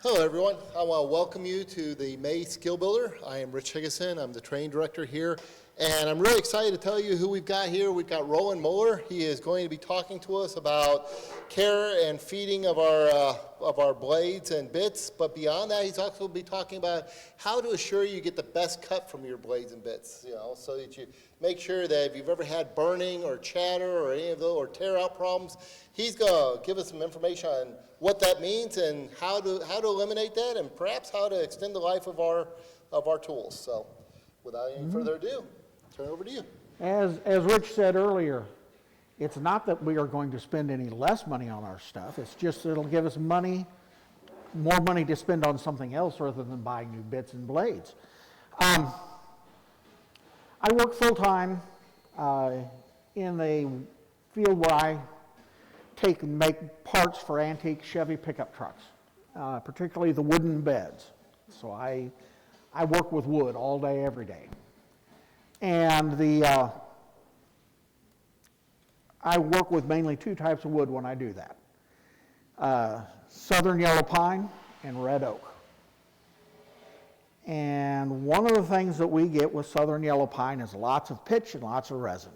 Hello everyone, I want to welcome you to the May Skill Builder. I am Rich Higgison, I'm the training director here, and I'm really excited to tell you who we've got here. We've got Roland Mohler. He is going to be talking to us about care and feeding of our blades and bits, but beyond that he's also going to be talking about how to assure you get the best cut from your blades and bits, so that you make sure that if you've ever had burning or chatter or any of those or tear out problems, he's going to give us some information on what that means and how to eliminate that, and perhaps how to extend the life of our tools. So, without any further ado, turn it over to you. As Rich said earlier, it's not that we are going to spend any less money on our stuff. It's just it'll give us more money to spend on something else rather than buying new bits and blades. I work full time in a field where I take and make parts for antique Chevy pickup trucks, particularly the wooden beds. So I work with wood all day, every day. And I work with mainly two types of wood when I do that. Southern yellow pine and red oak. And one of the things that we get with southern yellow pine is lots of pitch and lots of resin.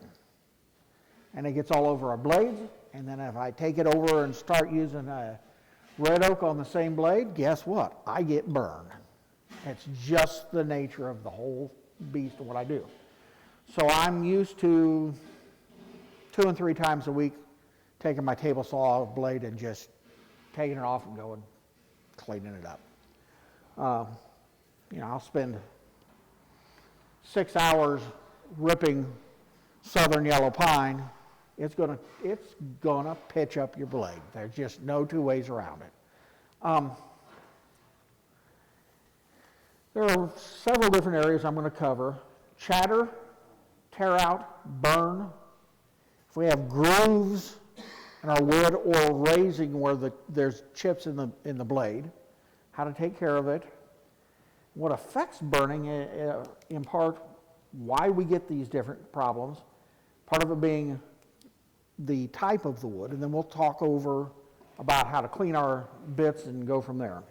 And it gets all over our blades. And then if I take it over and start using a red oak on the same blade, guess what? I get burned. It's just the nature of the whole beast of what I do. So I'm used to 2 and 3 times a week taking my table saw blade and just taking it off and going cleaning it up. I'll spend 6 hours ripping southern yellow pine. It's gonna pitch up your blade. There's just no two ways around it. There are several different areas I'm going to cover: chatter, tear out, burn. If we have grooves in our wood or raising where there's chips in the blade, how to take care of it. What affects burning, in part, why we get these different problems. Part of it being the type of the wood, and then we'll talk over about how to clean our bits and go from there.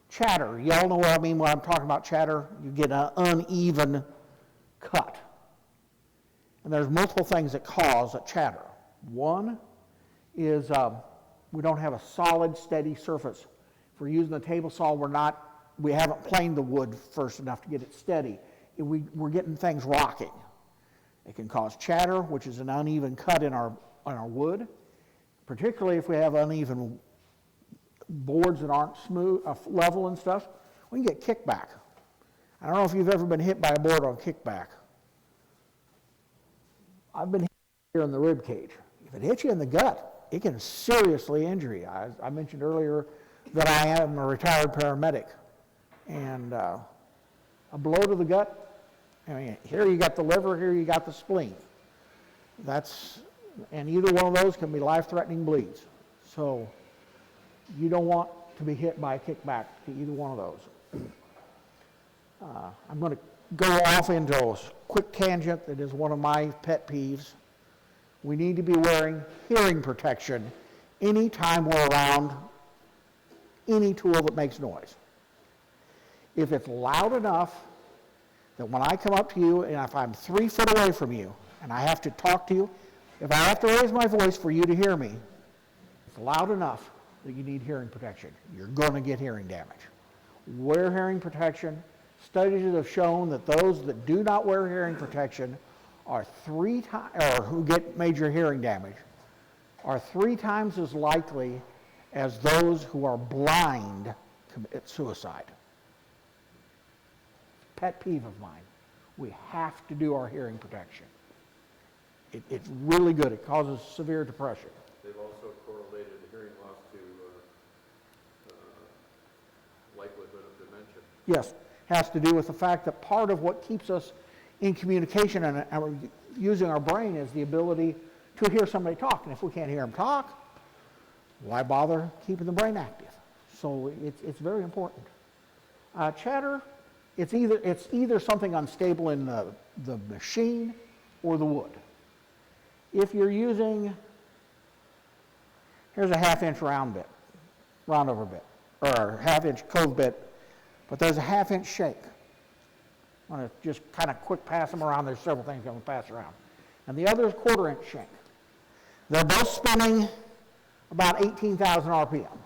Chatter, y'all know what I mean when I'm talking about chatter. You get an uneven cut. And there's multiple things that cause a chatter. One is we don't have a solid, steady surface. If we're using the table saw, we haven't planed the wood first enough to get it steady. We're getting things rocking. It can cause chatter, which is an uneven cut in our wood, particularly if we have uneven boards that aren't smooth, level and stuff. We can get kickback. I don't know if you've ever been hit by a board on kickback. I've been hit here in the rib cage. If it hits you in the gut, it can seriously injure you. I mentioned earlier that I am a retired paramedic, and a blow to the gut, here you got the liver, here you got the spleen. And either one of those can be life-threatening bleeds. So you don't want to be hit by a kickback to either one of those. I'm going to go off into a quick tangent that is one of my pet peeves. We need to be wearing hearing protection anytime we're around any tool that makes noise. If it's loud enough that when I come up to you and if I'm 3 foot away from you and I have to talk to you, if I have to raise my voice for you to hear me, it's loud enough that you need hearing protection. You're going to get hearing damage. Wear hearing protection. Studies have shown that those that do not wear hearing protection are who get major hearing damage are 3 times as likely as those who are blind commit suicide. Pet peeve of mine. We have to do our hearing protection. It's really good. It causes severe depression. They've also correlated hearing loss to likelihood of dementia. Yes, has to do with the fact that part of what keeps us in communication and using our brain is the ability to hear somebody talk. And if we can't hear them talk, why bother keeping the brain active? So it's very important. Chatter, it's either something unstable in the machine or the wood. If you're using, here's a 1/2 inch round bit. roundover bit, or half-inch cove bit, but there's a half-inch shake. I want to just kind of quick pass them around. There's several things I'm going to pass around. And the other is quarter-inch shank. They're both spinning about 18,000 RPM.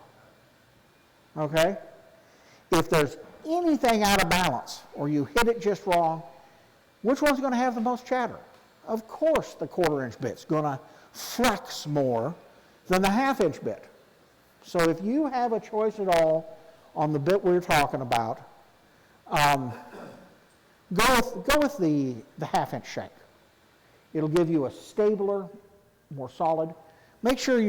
Okay? If there's anything out of balance, or you hit it just wrong, which one's going to have the most chatter? Of course the quarter-inch bit's going to flex more than the half-inch bit. So if you have a choice at all on the bit we're talking about, go with the half-inch shank. It'll give you a stabler, more solid. Make sure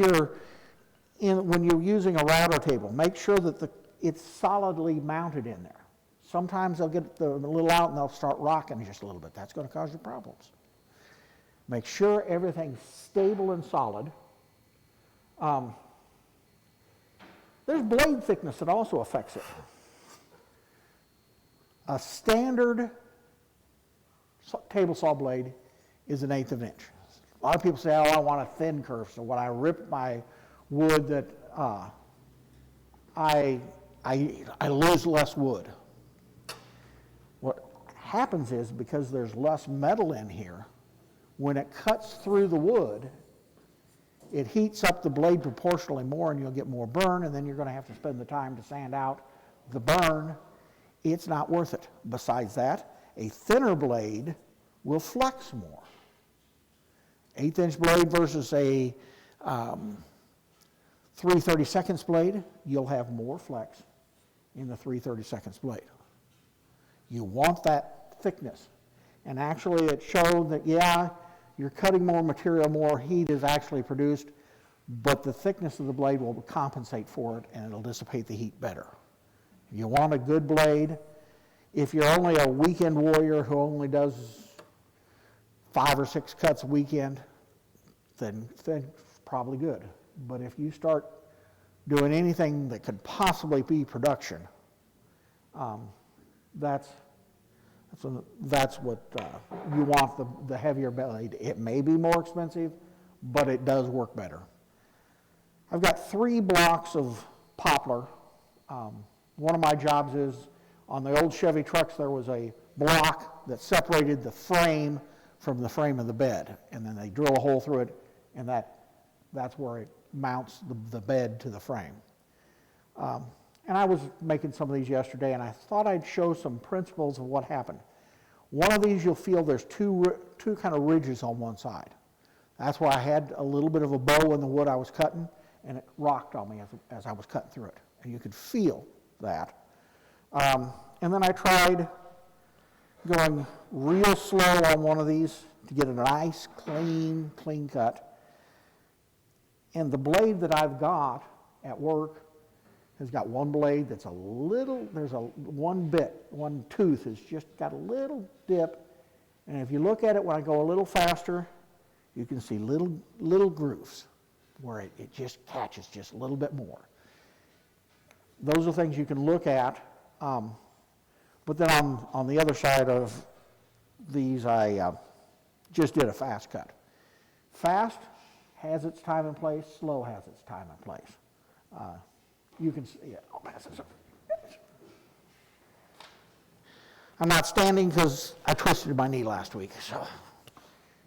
when you're using a router table, make sure that it's solidly mounted in there. Sometimes they'll get the little out and they'll start rocking just a little bit. That's going to cause you problems. Make sure everything's stable and solid. There's blade thickness that also affects it. A standard table saw blade is 1/8 of an inch. A lot of people say, oh, I want a thin curve. So when I rip my wood, that I lose less wood. What happens is, because there's less metal in here, when it cuts through the wood, it heats up the blade proportionally more, and you'll get more burn, and then you're going to have to spend the time to sand out the burn. It's not worth it. Besides that, a thinner blade will flex more. 1/8-inch blade versus a 3/32 blade, you'll have more flex in the 3/32 blade. You want that thickness. And actually it showed that, yeah, you're cutting more material, more heat is actually produced, but the thickness of the blade will compensate for it, and it'll dissipate the heat better. You want a good blade. If you're only a weekend warrior who only does 5 or 6 cuts a weekend, then probably good. But if you start doing anything that could possibly be production, that's what you want, the heavier blade. It may be more expensive, but it does work better. I've got 3 blocks of poplar. One of my jobs is, on the old Chevy trucks, there was a block that separated the frame from the frame of the bed, and then they drill a hole through it, and that's where it mounts the bed to the frame. And I was making some of these yesterday, and I thought I'd show some principles of what happened. One of these, you'll feel there's two kind of ridges on one side. That's why I had a little bit of a bow in the wood I was cutting, and it rocked on me as I was cutting through it. And you could feel that. And then I tried going real slow on one of these to get a nice, clean cut. And the blade that I've got at work has got one blade that's one tooth has just got a little dip. And if you look at it when I go a little faster, you can see little grooves where it just catches just a little bit more. Those are things you can look at. But then on the other side of these, I just did a fast cut. Fast has its time and place. Slow has its time and place. You can see it. I'll pass this over. I'm not standing because I twisted my knee last week. So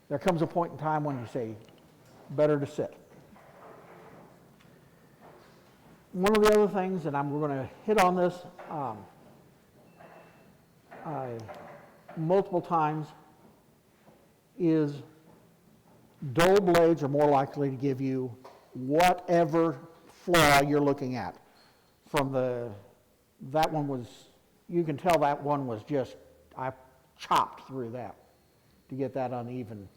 there comes a point in time when you say, better to sit. One of the other things, and we're going to hit on this multiple times, is dull blades are more likely to give you whatever flaw you're looking at. That one was, you can tell that one was just, I chopped through that to get that uneven.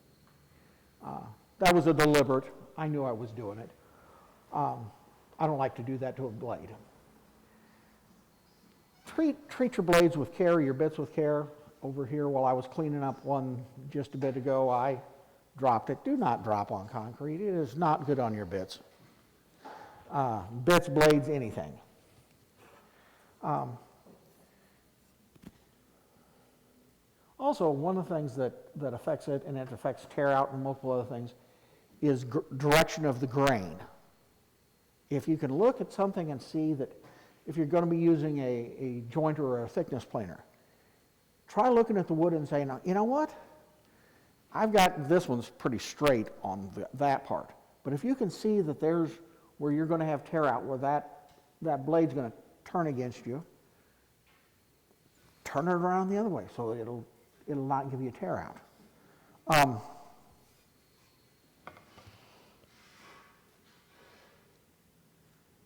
That was a deliberate, I knew I was doing it. I don't like to do that to a blade. Treat your blades with care, your bits with care. Over here, while I was cleaning up one just a bit ago, I dropped it. Do not drop on concrete. It is not good on your bits. Bits, blades, anything. Also, one of the things that affects it, and it affects tear out and multiple other things, is direction of the grain. if you can look at something and see that if you're going to be using a jointer or a thickness planer, try looking at the wood and saying, you know what? I've got, this one's pretty straight on that part. But if you can see that there's where you're going to have tear out, where that blade's going to turn against you, turn it around the other way so it'll not give you a tear out.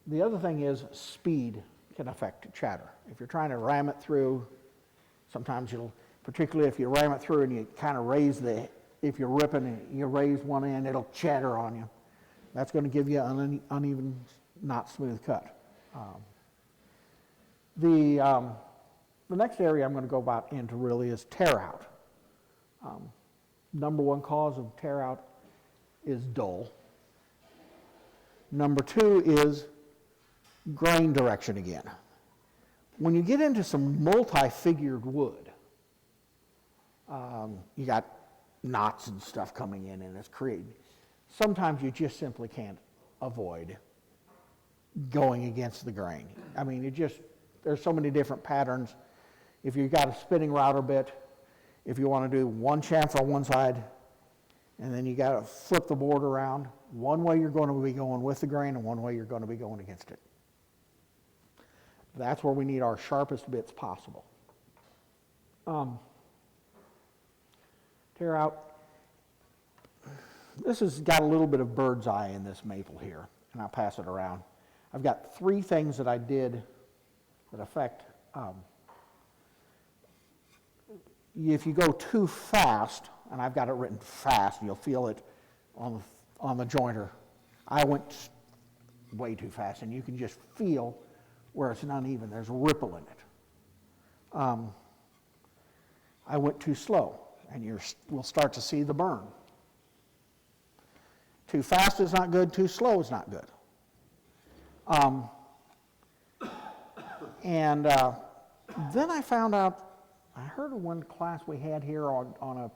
The other thing is speed can affect chatter. If you're trying to ram it through, sometimes particularly if you ram it through and you kind of raise if you're ripping and you raise one end, it'll chatter on you. That's going to give you an uneven, not smooth cut. The next area I'm going to go into really is tear out. Number one cause of tear out is dull. Number two is grain direction again. When you get into some multi-figured wood, you got knots and stuff coming in and it's creating. Sometimes you just simply can't avoid going against the grain. I mean, there's so many different patterns. If you've got a spinning router bit, if you want to do one chamfer on one side, and then you got to flip the board around, one way you're going to be going with the grain and one way you're going to be going against it. That's where we need our sharpest bits possible. Tear out. This has got a little bit of bird's eye in this maple here, and I'll pass it around. I've got 3 things that I did that affect. If you go too fast, and I've got it written fast, you'll feel it on the jointer. I went way too fast, and you can just feel where it's uneven. There's a ripple in it. I went too slow, and we'll start to see the burn. Too fast is not good, too slow is not good. Then I found out, I heard of one class we had here on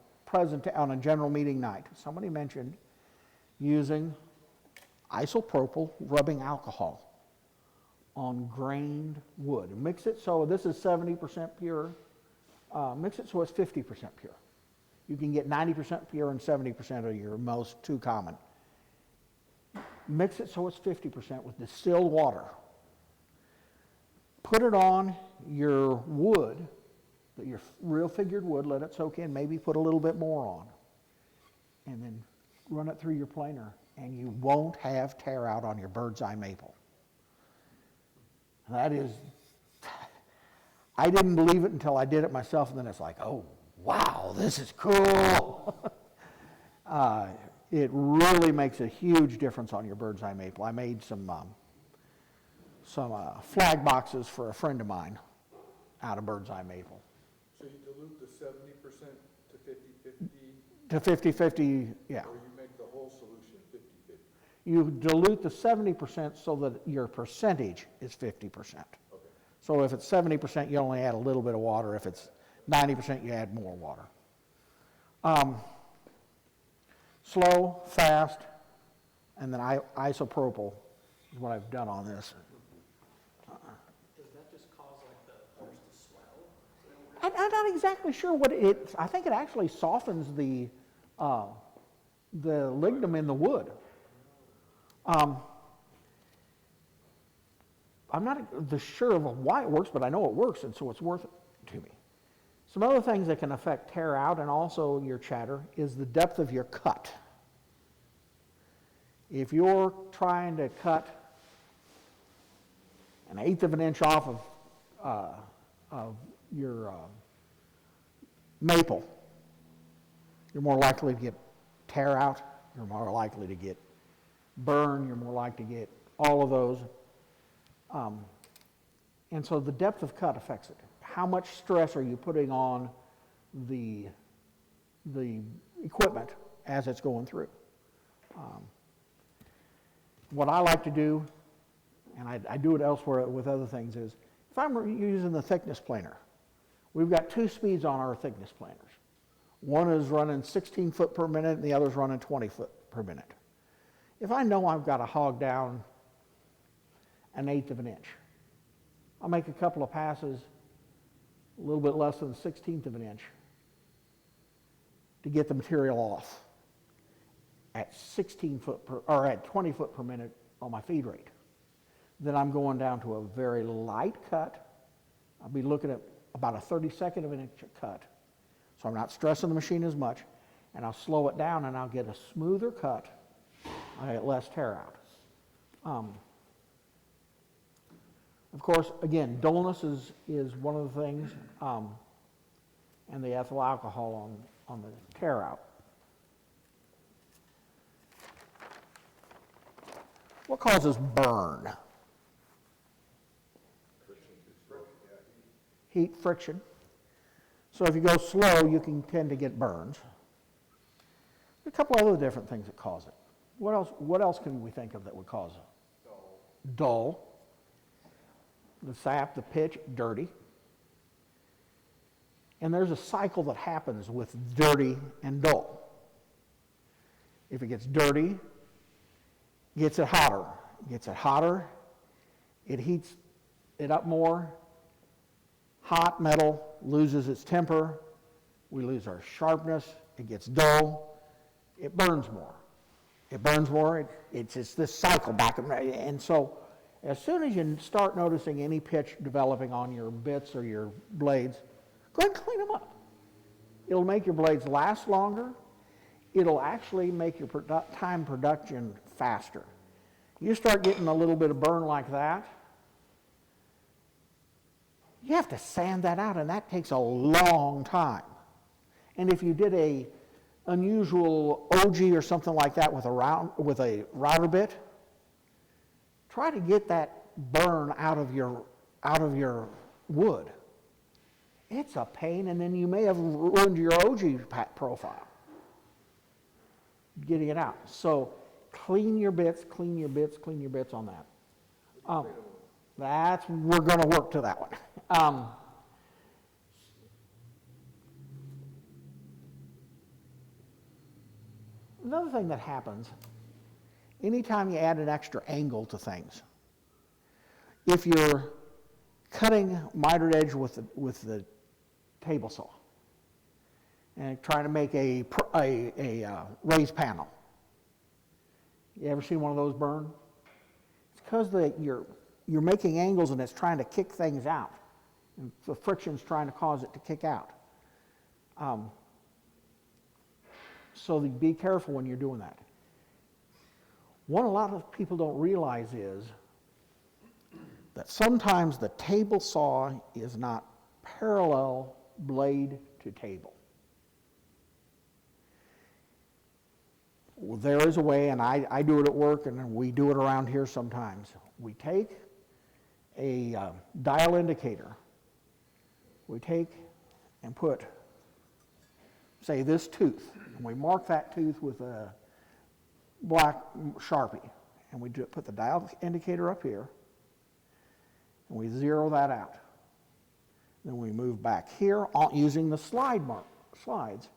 a general meeting night. Somebody mentioned using isopropyl rubbing alcohol on grained wood. Mix it so this is 70% pure. Mix it so it's 50% pure. You can get 90% pure and 70% of your most too common. Mix it so it's 50% with distilled water. Put it on your wood, your real figured wood, let it soak in, maybe put a little bit more on, and then run it through your planer, and you won't have tear out on your bird's eye maple. That is, I didn't believe it until I did it myself, and then it's like, oh, wow, this is cool. It really makes a huge difference on your bird's eye maple. I made some flag boxes for a friend of mine out of bird's eye maple. So you dilute the 70% to 50-50? To 50-50, yeah. Or you make the whole solution 50-50? You dilute the 70% so that your percentage is 50%. Okay. So if it's 70%, you only add a little bit of water. If it's 90%, you add more water. Slow, fast, and then isopropyl is what I've done on this. Does that just cause like the pores to swell? I'm not exactly sure what it. I think it actually softens the lignum in the wood. I'm not sure of why it works, but I know it works, and so it's worth it to me. Some other things that can affect tear out and also your chatter is the depth of your cut. If you're trying to cut 1/8 of an inch off of your maple, you're more likely to get tear out, you're more likely to get burn, you're more likely to get all of those. And so the depth of cut affects it. How much stress are you putting on the equipment as it's going through? What I like to do, and I do it elsewhere with other things, is if I'm using the thickness planer, we've got 2 speeds on our thickness planers. One is running 16 foot per minute and the other is running 20 foot per minute. If I know I've got to hog down 1/8 of an inch. I'll make a couple of passes a little bit less than 1/16 of an inch to get the material off at 16 foot per, or at 20 foot per minute on my feed rate. Then I'm going down to a very light cut. I'll be looking at about a 32nd of an inch cut. So I'm not stressing the machine as much, and I'll slow it down and I'll get a smoother cut. I get less tear out. Of course, again, dullness is one of the things, and the ethyl alcohol on the tear out. What causes burn? Heat, friction. So if you go slow, you can tend to get burns. A couple other different things that cause it. What else can we think of that would cause it? Dull. The sap, the pitch, dirty. And there's a cycle that happens with dirty and dull. If it gets dirty, it gets it hotter. It gets it hotter, it heats it up more. Hot metal loses its temper. We lose our sharpness. It gets dull. It burns more. It burns more. It's just this cycle back. And so as soon as you start noticing any pitch developing on your bits or your blades, go ahead and clean them up. It'll make your blades last longer. It'll actually make your time production faster. You start getting a little bit of burn like that, you have to sand that out, and that takes a long time. And if you did a unusual OG or something like that with a router bit, try to get that burn out of your wood. It's a pain, and then you may have ruined your OG profile getting it out. So clean your bits, clean your bits, clean your bits on that. We're going to work to that one. Another thing that happens, anytime you add an extra angle to things, if you're cutting mitered edge with the table saw and trying to make a raised panel, you ever seen one of those burn? It's because you're making angles and it's trying to kick things out. And the friction's trying to cause it to kick out. So be careful when you're doing that. What a lot of people don't realize is that sometimes the table saw is not parallel blade to table. Well, there is a way, and I do it at work, and we do it around here sometimes. We take a dial indicator. We take and put, say, this tooth, and we mark that tooth with a black Sharpie, and we put the dial indicator up here, and we zero that out. Then we move back here using the slides,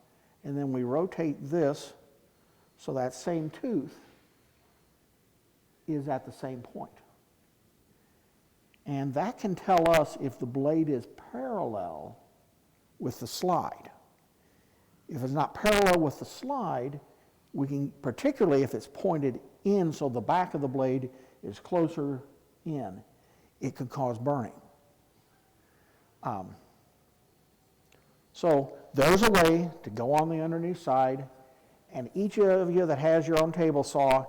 and then we rotate this so that same tooth is at the same point. And that can tell us if the blade is parallel with the slide. If it's not parallel with the slide, we can, particularly if it's pointed in so the back of the blade is closer in, it could cause burning. So there's a way to go on the underneath side, and each of you that has your own table saw,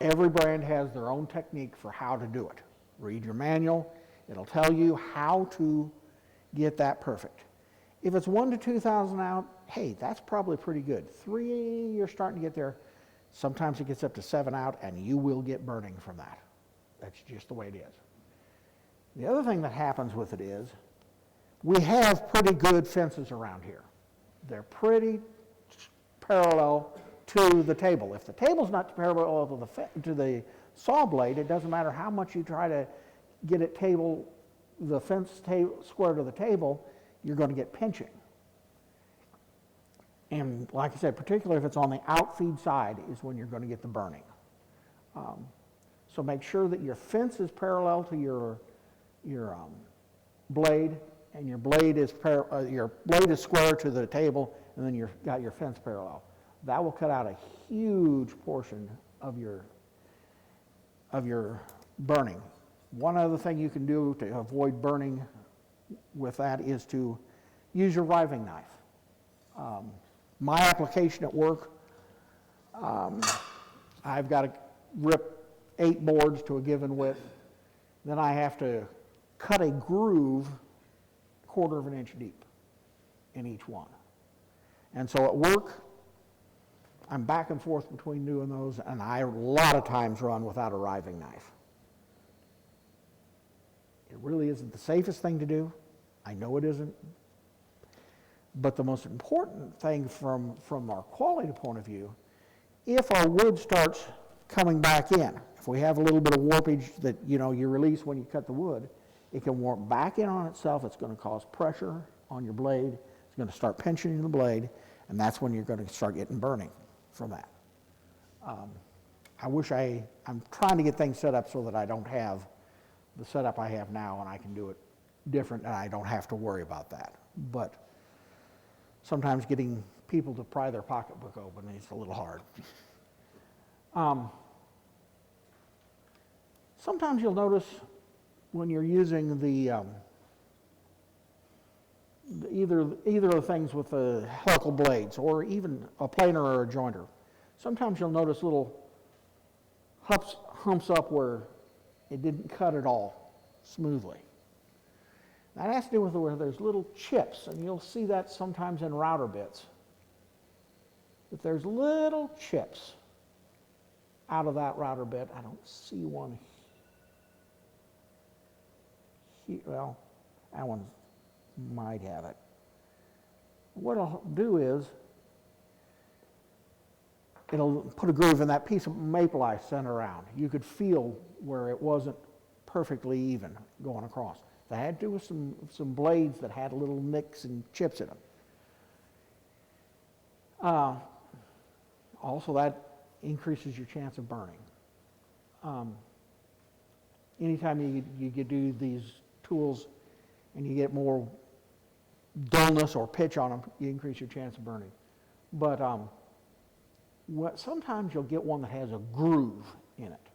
every brand has their own technique for how to do it. Read your manual. It'll tell you how to get that perfect. If it's 1 to 2,000 out, hey, that's probably pretty good. 3, you're starting to get there. Sometimes it gets up to 7 out, and you will get burning from that. That's just the way it is. The other thing that happens with it is, we have pretty good fences around here. They're pretty parallel to the table. If the table's not parallel to the saw blade, it doesn't matter how much you try to get it the fence square to the table, you're going to get pinching. And like I said, particularly if it's on the outfeed side is when you're going to get the burning. So make sure that your fence is parallel to your blade, and your blade is square to the table, and then you've got your fence parallel. That will cut out a huge portion of your burning. One other thing you can do to avoid burning with that is to use your riving knife. My application at work, I've got to rip 8 boards to a given width. Then I have to cut a groove 1/4 of an inch deep in each one. And so at work, I'm back and forth between doing those, and I a lot of times run without a riving knife. It really isn't the safest thing to do. I know it isn't. But the most important thing from our quality point of view, if our wood starts coming back in, if we have a little bit of warpage that you release when you cut the wood, it can warp back in on itself. It's going to cause pressure on your blade. It's going to start pinching the blade, and that's when you're going to start getting burning from that. I'm trying to get things set up so that I don't have the setup I have now, and I can do it different, and I don't have to worry about that. But sometimes getting people to pry their pocketbook open is a little hard. Sometimes you'll notice when you're using either of the things with the helical blades, or even a planer or a jointer, sometimes you'll notice little humps up where it didn't cut at all smoothly. That has to do with where there's little chips, and you'll see that sometimes in router bits. If there's little chips out of that router bit, I don't see one here. Well, that one might have it. What I'll do is, it'll put a groove in that piece of maple I sent around. You could feel where it wasn't perfectly even going across. That had to do with some blades that had little nicks and chips in them. Also, that increases your chance of burning. Anytime you do these tools and you get more dullness or pitch on them, you increase your chance of burning. But sometimes you'll get one that has a groove in it.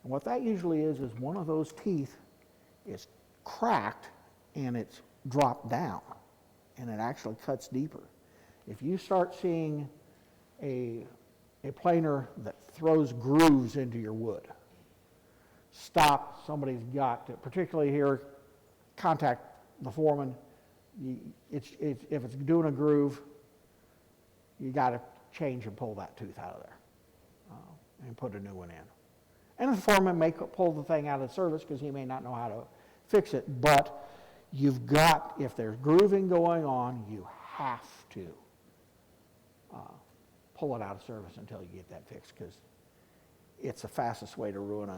And what that usually is one of those teeth is cracked and it's dropped down, and it actually cuts deeper. If you start seeing a planer that throws grooves into your wood, stop. Somebody's got to, particularly here, contact the foreman. If it's doing a groove, you got to change and pull that tooth out of there and put a new one in. And the foreman may pull the thing out of service because he may not know how to fix it, but you've got, if there's grooving going on, you have to pull it out of service until you get that fixed, because it's the fastest way to ruin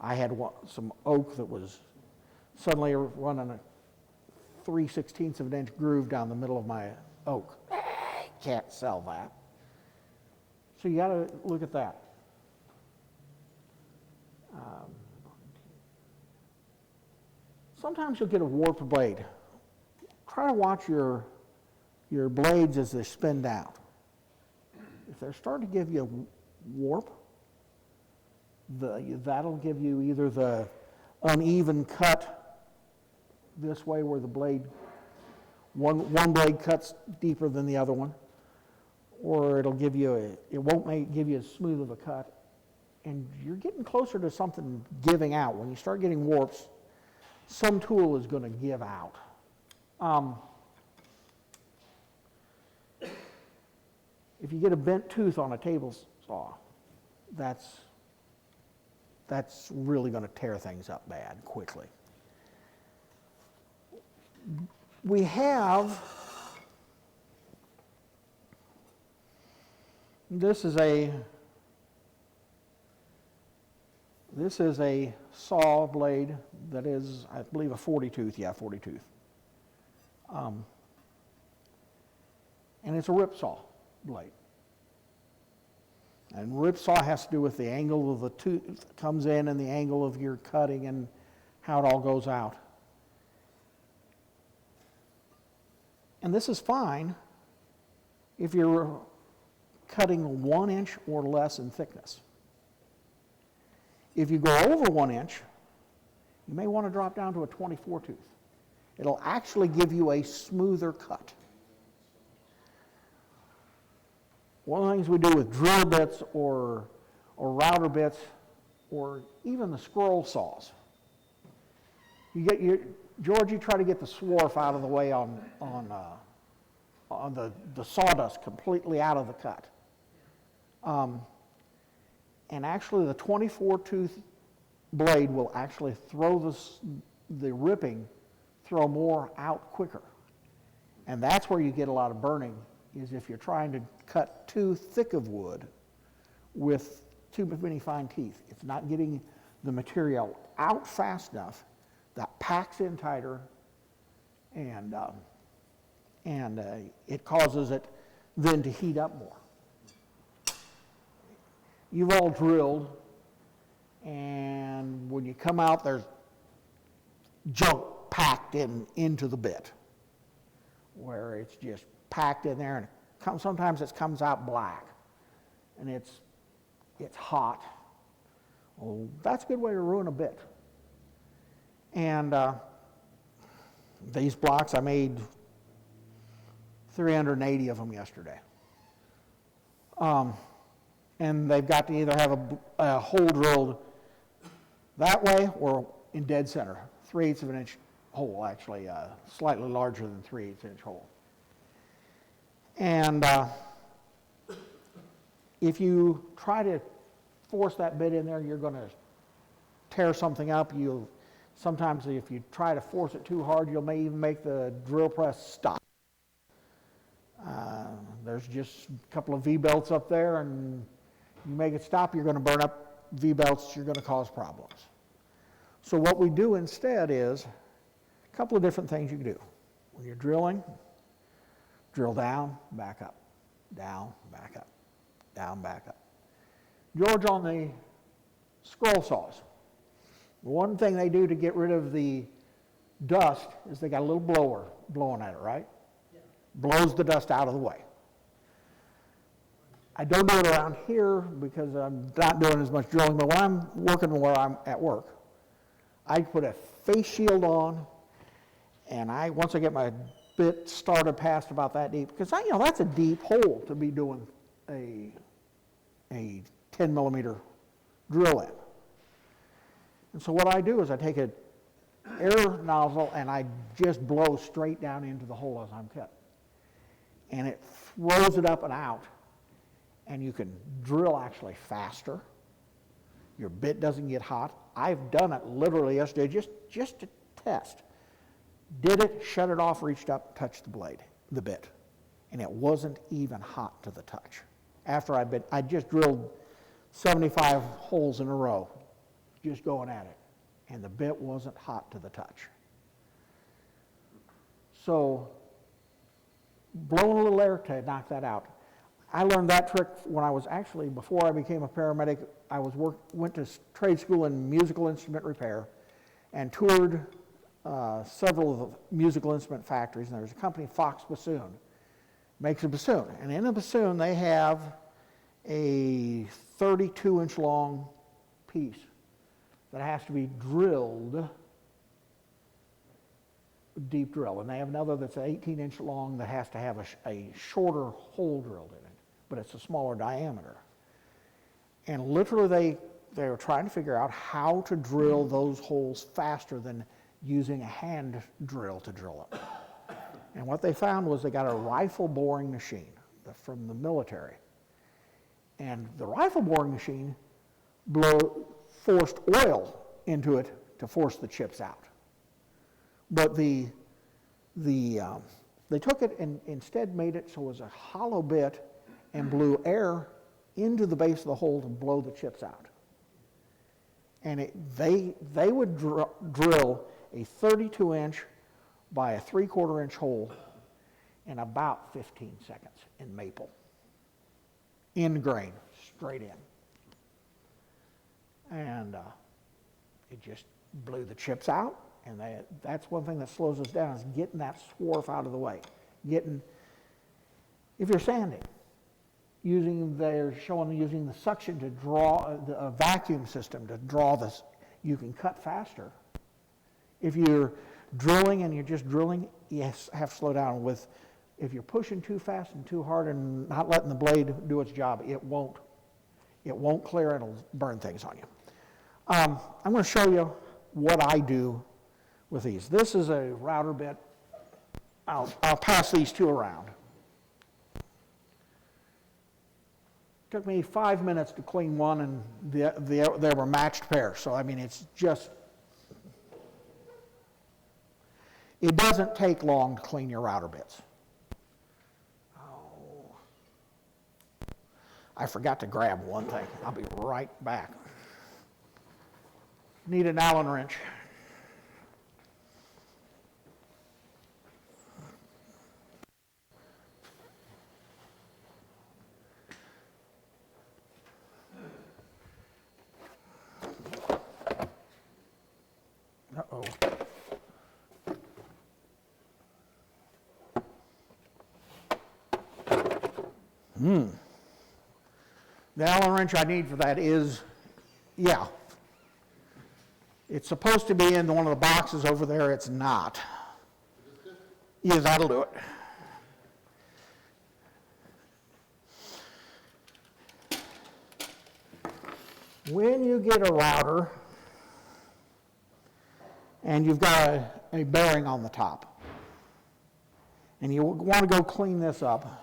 I had some oak that was suddenly running a 3/16 of an inch groove down the middle of my oak. Can't sell that. So you got to look at that. Sometimes you'll get a warped blade. Try to watch your blades as they spin down. If they're starting to give you a warp, that'll give you either the uneven cut this way where the blade, one blade cuts deeper than the other one, or it'll give you it won't give you as smooth of a cut, and you're getting closer to something giving out. When you start getting warps, some tool is going to give out. If you get a bent tooth on a table saw, that's really going to tear things up bad quickly. We have, this is a saw blade that is, I believe, a 40 tooth. Yeah, 40 tooth. And it's a rip saw blade. And ripsaw has to do with the angle of the tooth comes in and the angle of your cutting and how it all goes out. And this is fine if you're cutting 1 inch or less in thickness. If you go over 1 inch, you may want to drop down to a 24 tooth. It'll actually give you a smoother cut. One of the things we do with drill bits or router bits or even the scroll saws, George, you try to get the swarf out of the way on the sawdust completely out of the cut. And actually the 24 tooth blade will actually throw the ripping, throw more out quicker. And that's where you get a lot of burning, is if you're trying to cut too thick of wood with too many fine teeth. It's not getting the material out fast enough that packs in tighter, and it causes it then to heat up more. You've all drilled, and when you come out, there's junk packed into the bit, where it's just packed in there, and sometimes it comes out black, and it's hot. Well, that's a good way to ruin a bit. And these blocks, I made 380 of them yesterday. And they've got to either have a hole drilled that way or in dead center, 3/8 of an inch hole, actually, slightly larger than 3/8 inch hole. And if you try to force that bit in there, you're going to tear something up. Sometimes if you try to force it too hard, you may even make the drill press stop. There's just a couple of V-belts up there, and you make it stop, you're going to burn up V-belts, you're going to cause problems. So what we do instead is a couple of different things you can do. When you're drilling, drill down, back up, down, back up, down, back up. George, on the scroll saws, one thing they do to get rid of the dust is they got a little blower blowing at it, right? Yeah. Blows the dust out of the way. I don't do it around here because I'm not doing as much drilling, but when I'm working where I'm at work, I put a face shield on, and once I get my bit started past about that deep, because that's a deep hole to be doing a 10 millimeter drill in. And so what I do is I take an air nozzle and I just blow straight down into the hole as I'm cutting. And it throws it up and out, and you can drill actually faster. Your bit doesn't get hot. I've done it literally yesterday just to test. Did it, shut it off, reached up, touched the bit. And it wasn't even hot to the touch. After I just drilled 75 holes in a row, just going at it, and the bit wasn't hot to the touch. So, blowing a little air to knock that out. I learned that trick when I was actually, before I became a paramedic, went to trade school in musical instrument repair and toured several of the musical instrument factories, and there's a company, Fox Bassoon, makes a bassoon. And in a bassoon, they have a 32-inch long piece that has to be drilled, deep drill. And they have another that's 18-inch long that has to have a shorter hole drilled in it, but it's a smaller diameter. And literally they were trying to figure out how to drill those holes faster than using a hand drill to drill them. And what they found was they got a rifle boring machine from the military. And the rifle boring machine forced oil into it to force the chips out. But they took it and instead made it so it was a hollow bit and blew air into the base of the hole to blow the chips out. And they would drill a 32-inch by a 3/4 inch hole in about 15 seconds in maple. In grain, straight in. And it just blew the chips out, and that's one thing that slows us down, is getting that swarf out of the way. If you're sanding, they're showing using the suction to draw, a vacuum system to draw this, you can cut faster. If you're drilling and you're just drilling, you have to slow down. If you're pushing too fast and too hard and not letting the blade do its job, it won't clear, it'll burn things on you. I'm going to show you what I do with these. This is a router bit. I'll pass these two around. Took me 5 minutes to clean one, and they were matched pairs. So I mean, it's just, it doesn't take long to clean your router bits. Oh, I forgot to grab one thing. I'll be right back. Need an Allen wrench. Uh-oh. The Allen wrench I need for that is, yeah. It's supposed to be in one of the boxes over there. It's not. Yeah, that'll do it. When you get a router and you've got a bearing on the top and you want to go clean this up,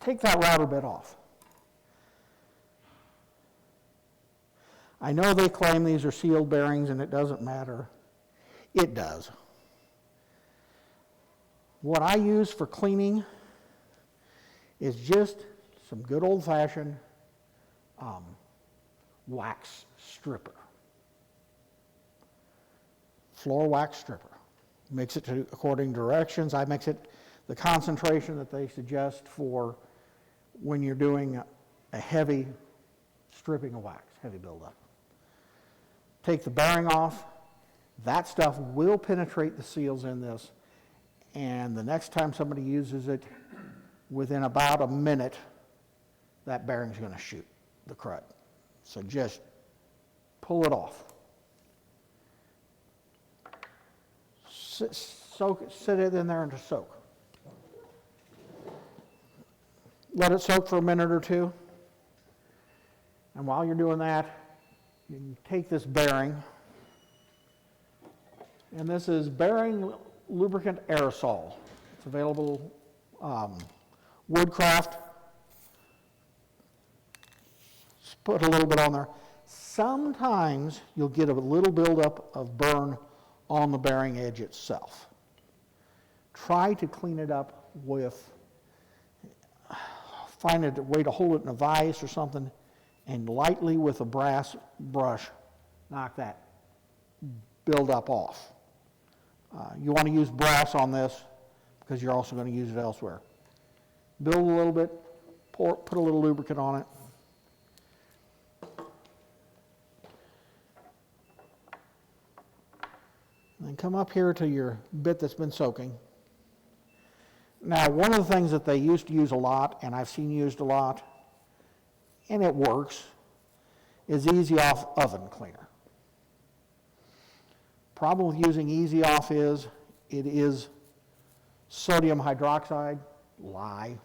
take that router bit off. I know they claim these are sealed bearings and it doesn't matter. It does. What I use for cleaning is just some good old-fashioned wax stripper. Floor wax stripper. Mix it according to directions. I mix it the concentration that they suggest for when you're doing a heavy stripping of wax, heavy buildup. Take the bearing off. That stuff will penetrate the seals in this, and the next time somebody uses it, within about a minute, that bearing's going to shoot the crud. So just pull it off. Sit it in there and just soak. Let it soak for a minute or two. And while you're doing that, you can take this bearing, and this is bearing lubricant aerosol. It's available Woodcraft. Just put a little bit on there. Sometimes you'll get a little buildup of burn on the bearing edge itself. Try to clean it up with, find a way to hold it in a vise or something, and lightly with a brass brush, knock that buildup off. You want to use brass on this because you're also going to use it elsewhere. Build a little bit, put a little lubricant on it. And then come up here to your bit that's been soaking. Now, one of the things that they used to use a lot, and I've seen used a lot, and it works, is Easy Off oven cleaner. Problem with using Easy Off is it is sodium hydroxide, lye.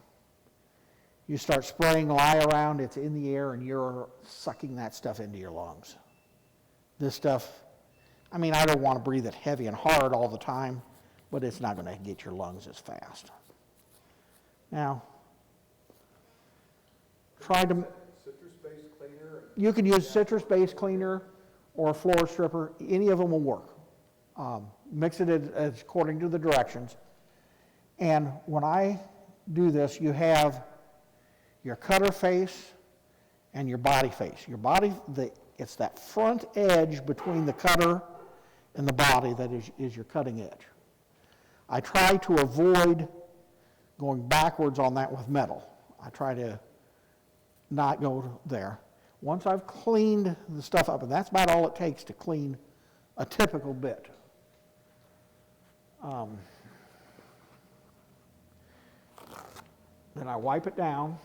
You start spraying lye around, it's in the air, and you're sucking that stuff into your lungs. This stuff, I mean, I don't want to breathe it heavy and hard all the time, but it's not going to get your lungs as fast. Now, try to... Citrus-based cleaner? You can use citrus-based cleaner or a floor stripper. Any of them will work. Mix it as according to the directions. And when I do this, you have your cutter face and your body face. Your body, the It's that front edge between the cutter and the body that is your cutting edge. I try to avoid going backwards on that with metal. I try to not go there. Once I've cleaned the stuff up, and that's about all it takes to clean a typical bit. Then I wipe it down.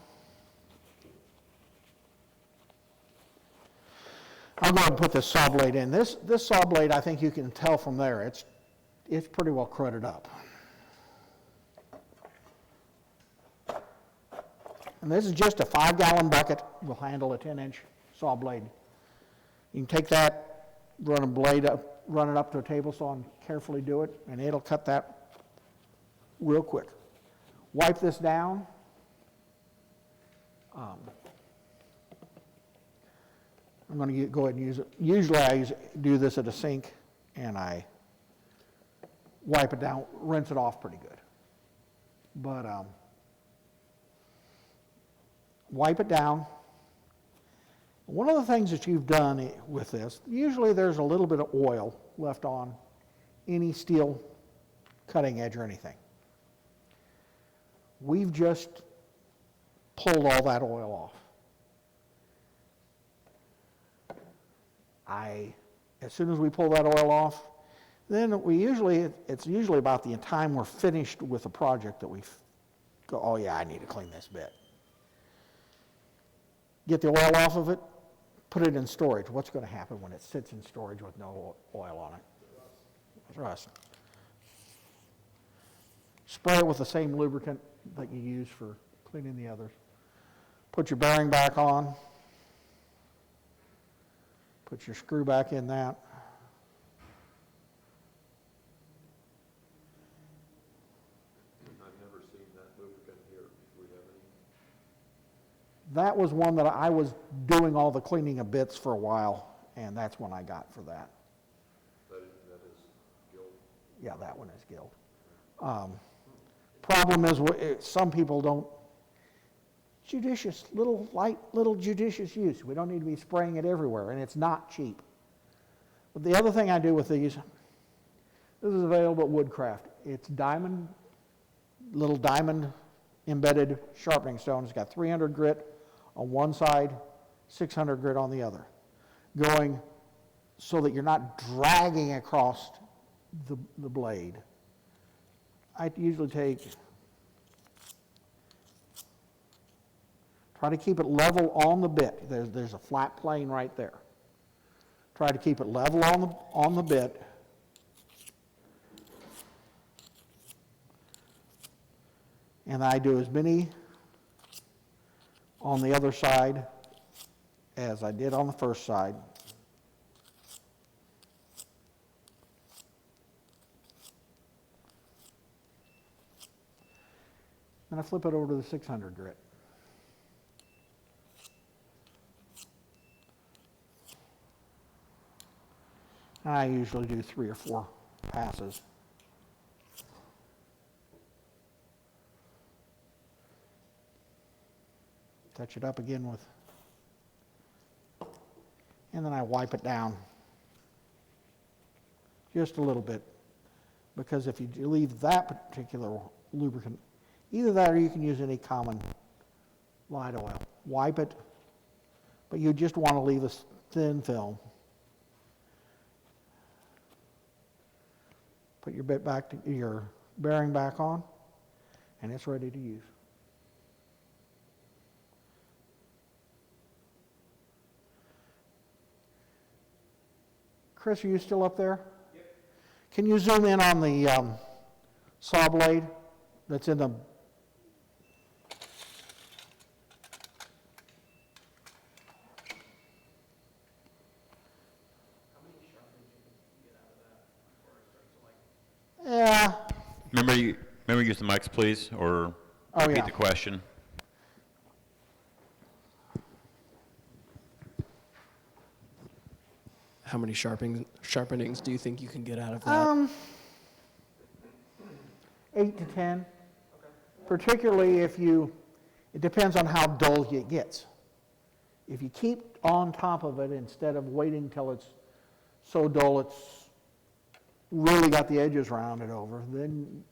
I'll go ahead and put this saw blade in. This saw blade, I think you can tell from there, it's pretty well cruded up. And this is just a 5-gallon bucket. Will handle a 10-inch saw blade. You can take that, run it up to a table saw and carefully do it, and it'll cut that real quick. Wipe this down. I'm going to go ahead and use it. Usually I do this at a sink, and I wipe it down, rinse it off pretty good. But wipe it down. One of the things that you've done with this, usually there's a little bit of oil left on any steel cutting edge or anything. We've just pulled all that oil off. As soon as we pull that oil off, then it's usually about the time we're finished with the project that we go, oh yeah, I need to clean this bit. Get the oil off of it, put it in storage. What's going to happen when it sits in storage with no oil on it? Rust. Spray it with the same lubricant that you use for cleaning the others. Put your bearing back on. Put your screw back in that. I've never seen that lubricant here. Do we have any? That was one that I was doing all the cleaning of bits for a while, and that's one I got for that. That is Guild. Yeah, that one is Guild. Problem is, some people don't, little judicious use. We don't need to be spraying it everywhere, and it's not cheap. But the other thing I do with these, this is available at Woodcraft. It's little diamond embedded sharpening stone. It's got 300 grit on one side, 600 grit on the other, going so that you're not dragging across the blade. I usually try to keep it level on the bit. There's a flat plane right there. Try to keep it level on the bit. And I do as many on the other side as I did on the first side. And I flip it over to the 600 grit. I usually do 3 or 4 passes. Touch it up again with, and then I wipe it down just a little bit, because if you leave that particular lubricant, either that or you can use any common light oil. Wipe it, but you just want to leave a thin film. Put your your bearing back on, and it's ready to use. Chris, are you still up there? Yep. Can you zoom in on the saw blade that's in the... Yeah. Remember use the mics, please, or repeat yeah. the question. How many sharpenings do you think you can get out of that? 8 to 10. Okay. Particularly if it depends on how dull it gets. If you keep on top of it instead of waiting till it's so dull it's really got the edges rounded over, then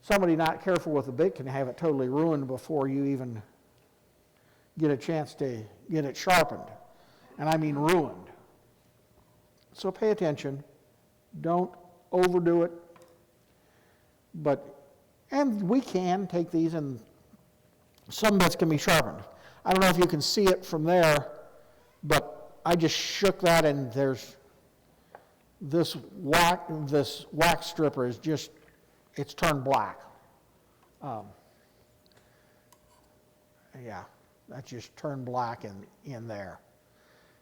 somebody not careful with the bit can have it totally ruined before you even get a chance to get it sharpened. And I mean ruined. So pay attention. Don't overdo it. And we can take these and some bits can be sharpened. I don't know if you can see it from there, but I just shook that and there's this wax stripper is just, it's turned black. Yeah, that just turned black in there.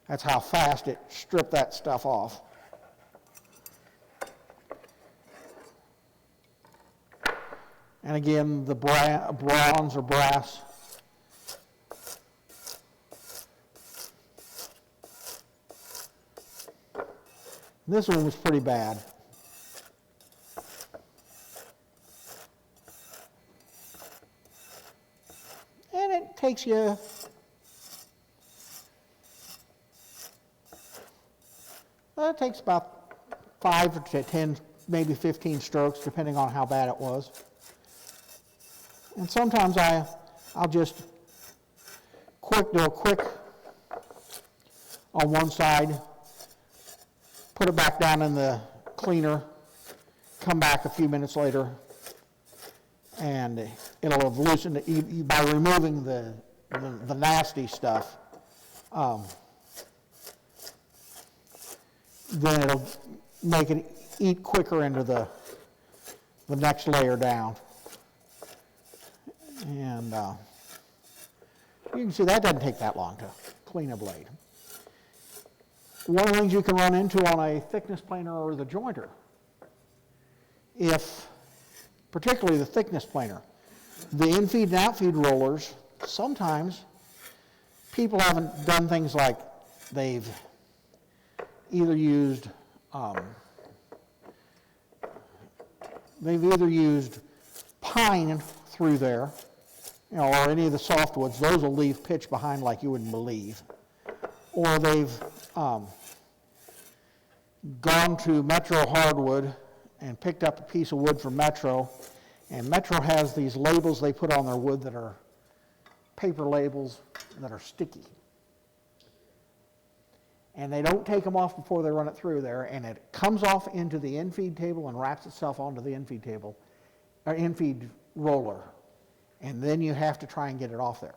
That's how fast it stripped that stuff off. And again, the bronze or brass. This one was pretty bad. And it takes you it takes about 5 to 10, maybe 15 strokes, depending on how bad it was. And sometimes I'll just do a quick on one side, put it back down in the cleaner, come back a few minutes later, and it'll have loosened it by removing the nasty stuff. Then it'll make it eat quicker into the next layer down. And you can see that doesn't take that long to clean a blade. One of the things you can run into on a thickness planer or the jointer, particularly the thickness planer, the infeed and outfeed rollers, sometimes people haven't done things like they've either used pine through there, or any of the softwoods. Those will leave pitch behind like you wouldn't believe. Or they've gone to Metro Hardwood and picked up a piece of wood from Metro, and Metro has these labels they put on their wood that are paper labels that are sticky. And they don't take them off before they run it through there, and it comes off into the infeed table and wraps itself onto the infeed table, or infeed roller. And then you have to try and get it off there.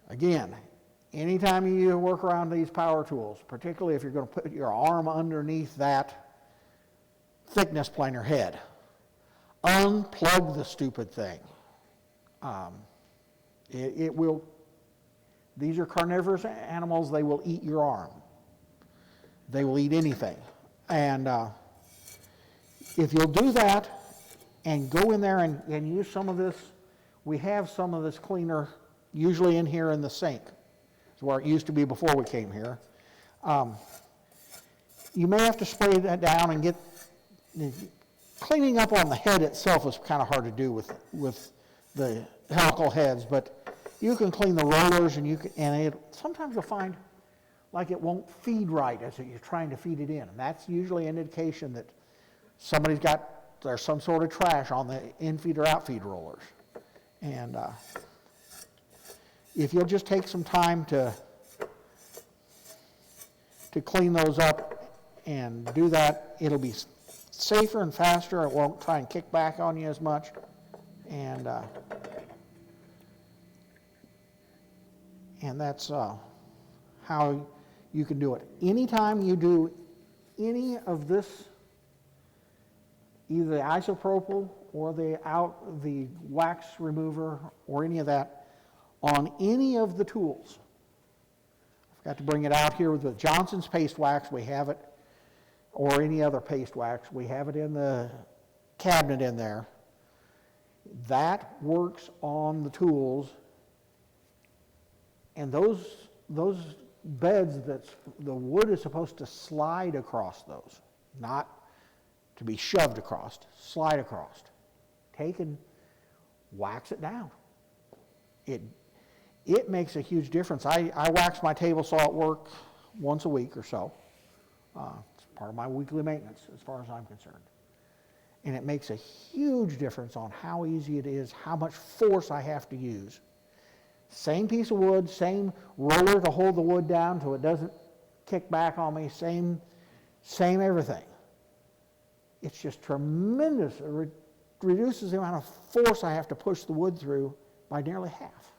Again, anytime you work around these power tools, particularly if you're going to put your arm underneath that thickness planer head, unplug the stupid thing. It will. These are carnivorous animals. They will eat your arm. They will eat anything. And if you'll do that and go in there and use some of this, we have some of this cleaner usually in here in the sink. It's where it used to be before we came here. You may have to spray that down and get cleaning up on the head itself is kind of hard to do with the helical heads, but you can clean the rollers, and sometimes you'll find like it won't feed right as you're trying to feed it in. And that's usually an indication that there's some sort of trash on the infeed or outfeed rollers. And if you'll just take some time to clean those up and do that, it'll be safer and faster. It won't try and kick back on you as much. And that's how you can do it. Anytime you do any of this, either the isopropyl or the wax remover or any of that, on any of the tools. I forgot to bring it out here with the Johnson's paste wax. We have it, or any other paste wax. We have it in the cabinet in there. That works on the tools. And those beds, the wood is supposed to slide across those, not to be shoved across, slide across. Take and wax it down. it makes a huge difference. I wax my table saw at work once a week or so. It's part of my weekly maintenance as far as I'm concerned. And it makes a huge difference on how easy it is, how much force I have to use. Same piece of wood, same roller to hold the wood down so it doesn't kick back on me, same everything. It's just tremendous. It reduces the amount of force I have to push the wood through by nearly half.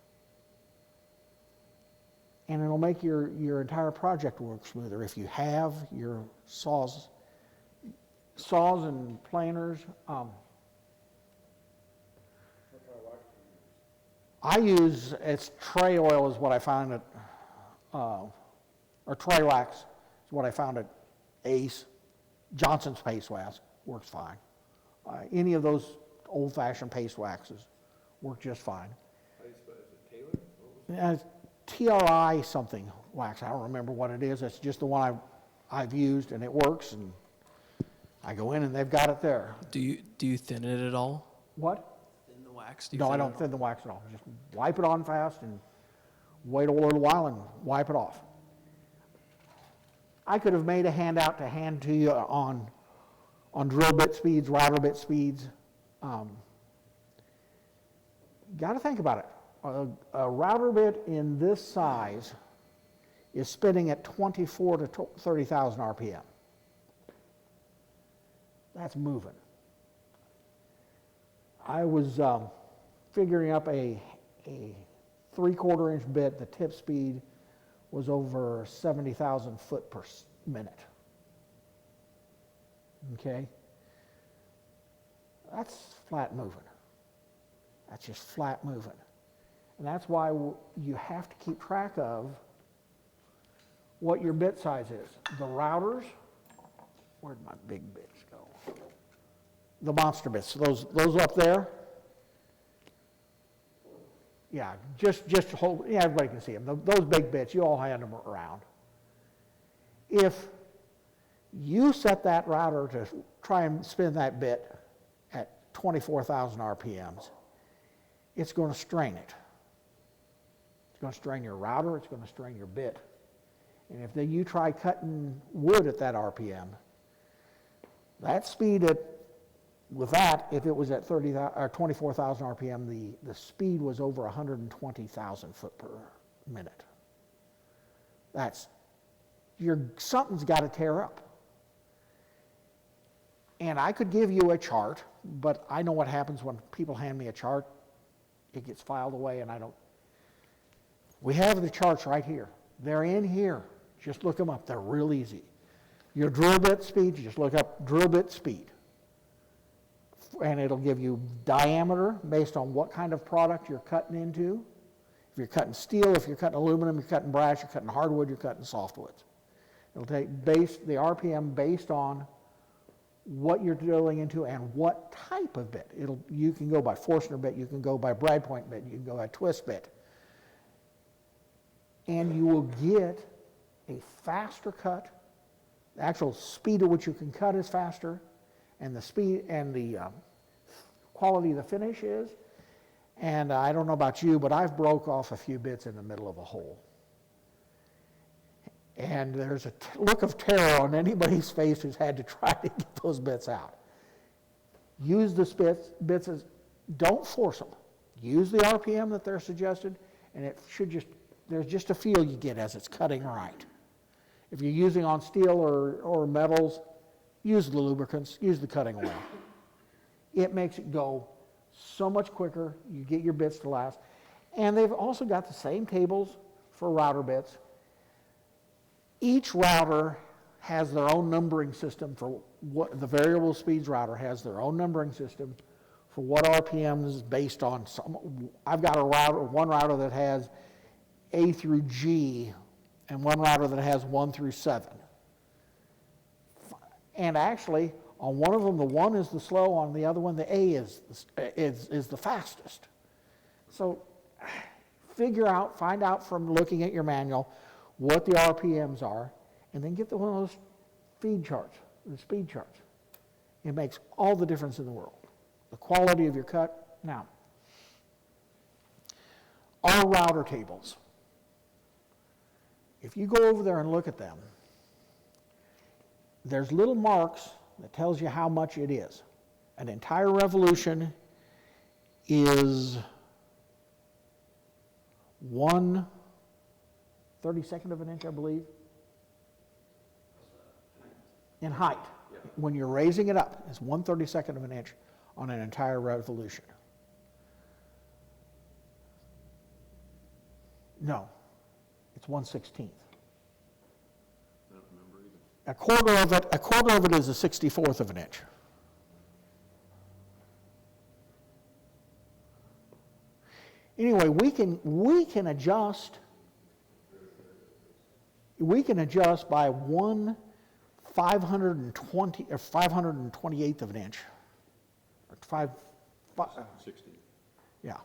And it'll make your entire project work smoother. If you have your saws and planers, I use, it's tray oil is what I found at, or tray wax is what I found at Ace. Johnson's paste wax works fine. Any of those old-fashioned paste waxes work just fine. Yeah, it's TRI something wax. I don't remember what it is. It's just the one I've used, and it works. And I go in, and they've got it there. Do you thin it at all? What? Thin the wax? Do you No, thin I it don't at thin the wax at all. Just wipe it on fast and wait a little while and wipe it off. I could have made a handout to hand to you on drill bit speeds, router bit speeds. Got to think about it. A router bit in this size is spinning at 24 to 30,000 RPM. That's moving. I was figuring up a 3/4 inch bit. The tip speed was over 70,000 foot per minute. Okay? That's flat moving. That's just flat moving. And that's why you have to keep track of what your bit size is. The routers, where'd my big bits go? The monster bits, those up there. Yeah, just hold, yeah, everybody can see them. Those big bits, you all hand them around. If you set that router to try and spin that bit at 24,000 RPMs, it's going to strain it. It's going to strain your router, it's going to strain your bit. And if you try cutting wood at that RPM, that speed with that, if it was at 24,000 RPM, the speed was over 120,000 foot per minute. Something's got to tear up. And I could give you a chart, but I know what happens when people hand me a chart. It gets filed away and I don't. We have the charts right here. They're in here. Just look them up. They're real easy. Your drill bit speed, you just look up drill bit speed. And it'll give you diameter based on what kind of product you're cutting into. If you're cutting steel, if you're cutting aluminum, you're cutting brass, you're cutting hardwood, you're cutting softwoods. It'll take the RPM based on what you're drilling into and what type of bit. You can go by Forstner bit, you can go by Brad point bit, you can go by twist bit. And you will get a faster cut. The actual speed at which you can cut is faster, and the speed and the quality of the finish is. And I don't know about you, but I've broke off a few bits in the middle of a hole. And there's a look of terror on anybody's face who's had to try to get those bits out. Use the bits as, don't force them. Use the RPM that they're suggested, and it should there's just a feel you get as it's cutting right. If you're using on steel or metals, use the lubricants, use the cutting oil. It makes it go so much quicker. You get your bits to last. And they've also got the same tables for router bits. Each router has their own numbering system for what the variable speeds router has their own numbering system for what RPM is based on. I've got one router that has A through G, and one router that has 1 through 7. And actually, on one of them, the 1 is the slow, on the other one, the A is the fastest. So find out from looking at your manual what the RPMs are, and then get one of those feed charts, the speed charts. It makes all the difference in the world. The quality of your cut. Now, our router tables, if you go over there and look at them, there's little marks that tells you how much it is. An entire revolution is 1/32 of an inch, I believe, in height. When you're raising it up, it's 1/32 of an inch on an entire revolution. No, it's 1/16. I don't remember either. A quarter of it is a 64th of an inch. Anyway, we can adjust by 1/520 or 528th of an inch, or 60. yeah.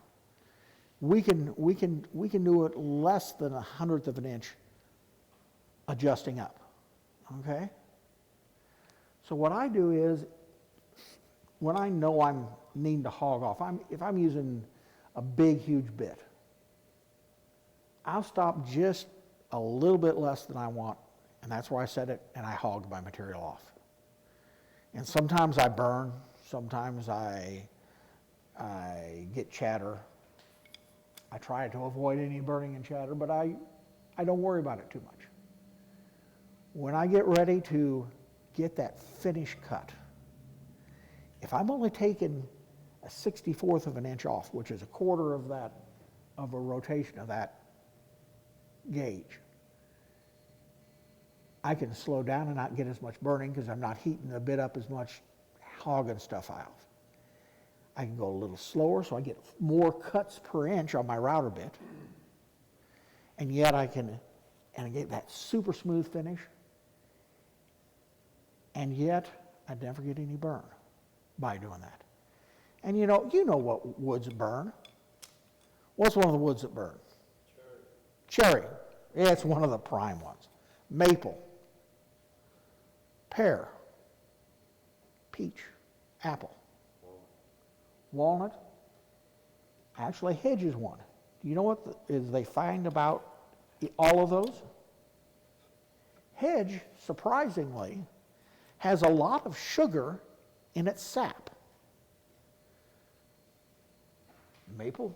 We can do it less than 1/100th of an inch adjusting up. Okay? So what I do is, when I know I'm needing to hog off, if I'm using a big, huge bit, I'll stop just a little bit less than I want, and that's where I set it, and I hog my material off. And sometimes I burn, sometimes I get chatter. I try to avoid any burning and chatter, but I don't worry about it too much. When I get ready to get that finish cut, if I'm only taking a 64th of an inch off, which is a quarter of a rotation of that gauge, I can slow down and not get as much burning because I'm not heating the bit up as much, hogging stuff out. I can go a little slower so I get more cuts per inch on my router bit, and yet I get that super smooth finish, and yet I never get any burn by doing that. And you know what woods burn. What's one of the woods that burn? Cherry. Yeah, it's one of the prime ones. Maple, pear, peach, apple, walnut. Actually, hedge is one. Do you know what they find about all of those? Hedge, surprisingly, has a lot of sugar in its sap. Maple?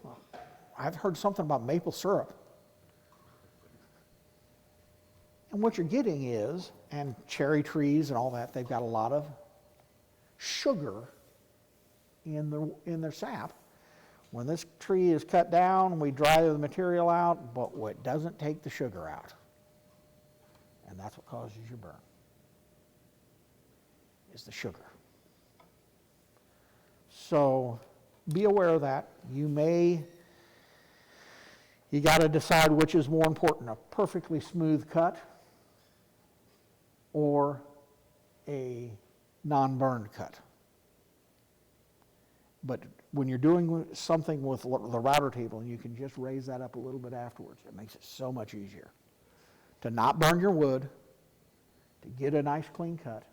I've heard something about maple syrup. And what you're getting is, and cherry trees and all that, they've got a lot of sugar in their sap. When this tree is cut down, we dry the material out, but it doesn't take the sugar out. And that's what causes your burn, is the sugar. So be aware of that. You got to decide which is more important, a perfectly smooth cut or a non-burned cut. But when you're doing something with the router table, you can just raise that up a little bit afterwards. It makes it so much easier to not burn your wood, to get a nice clean cut.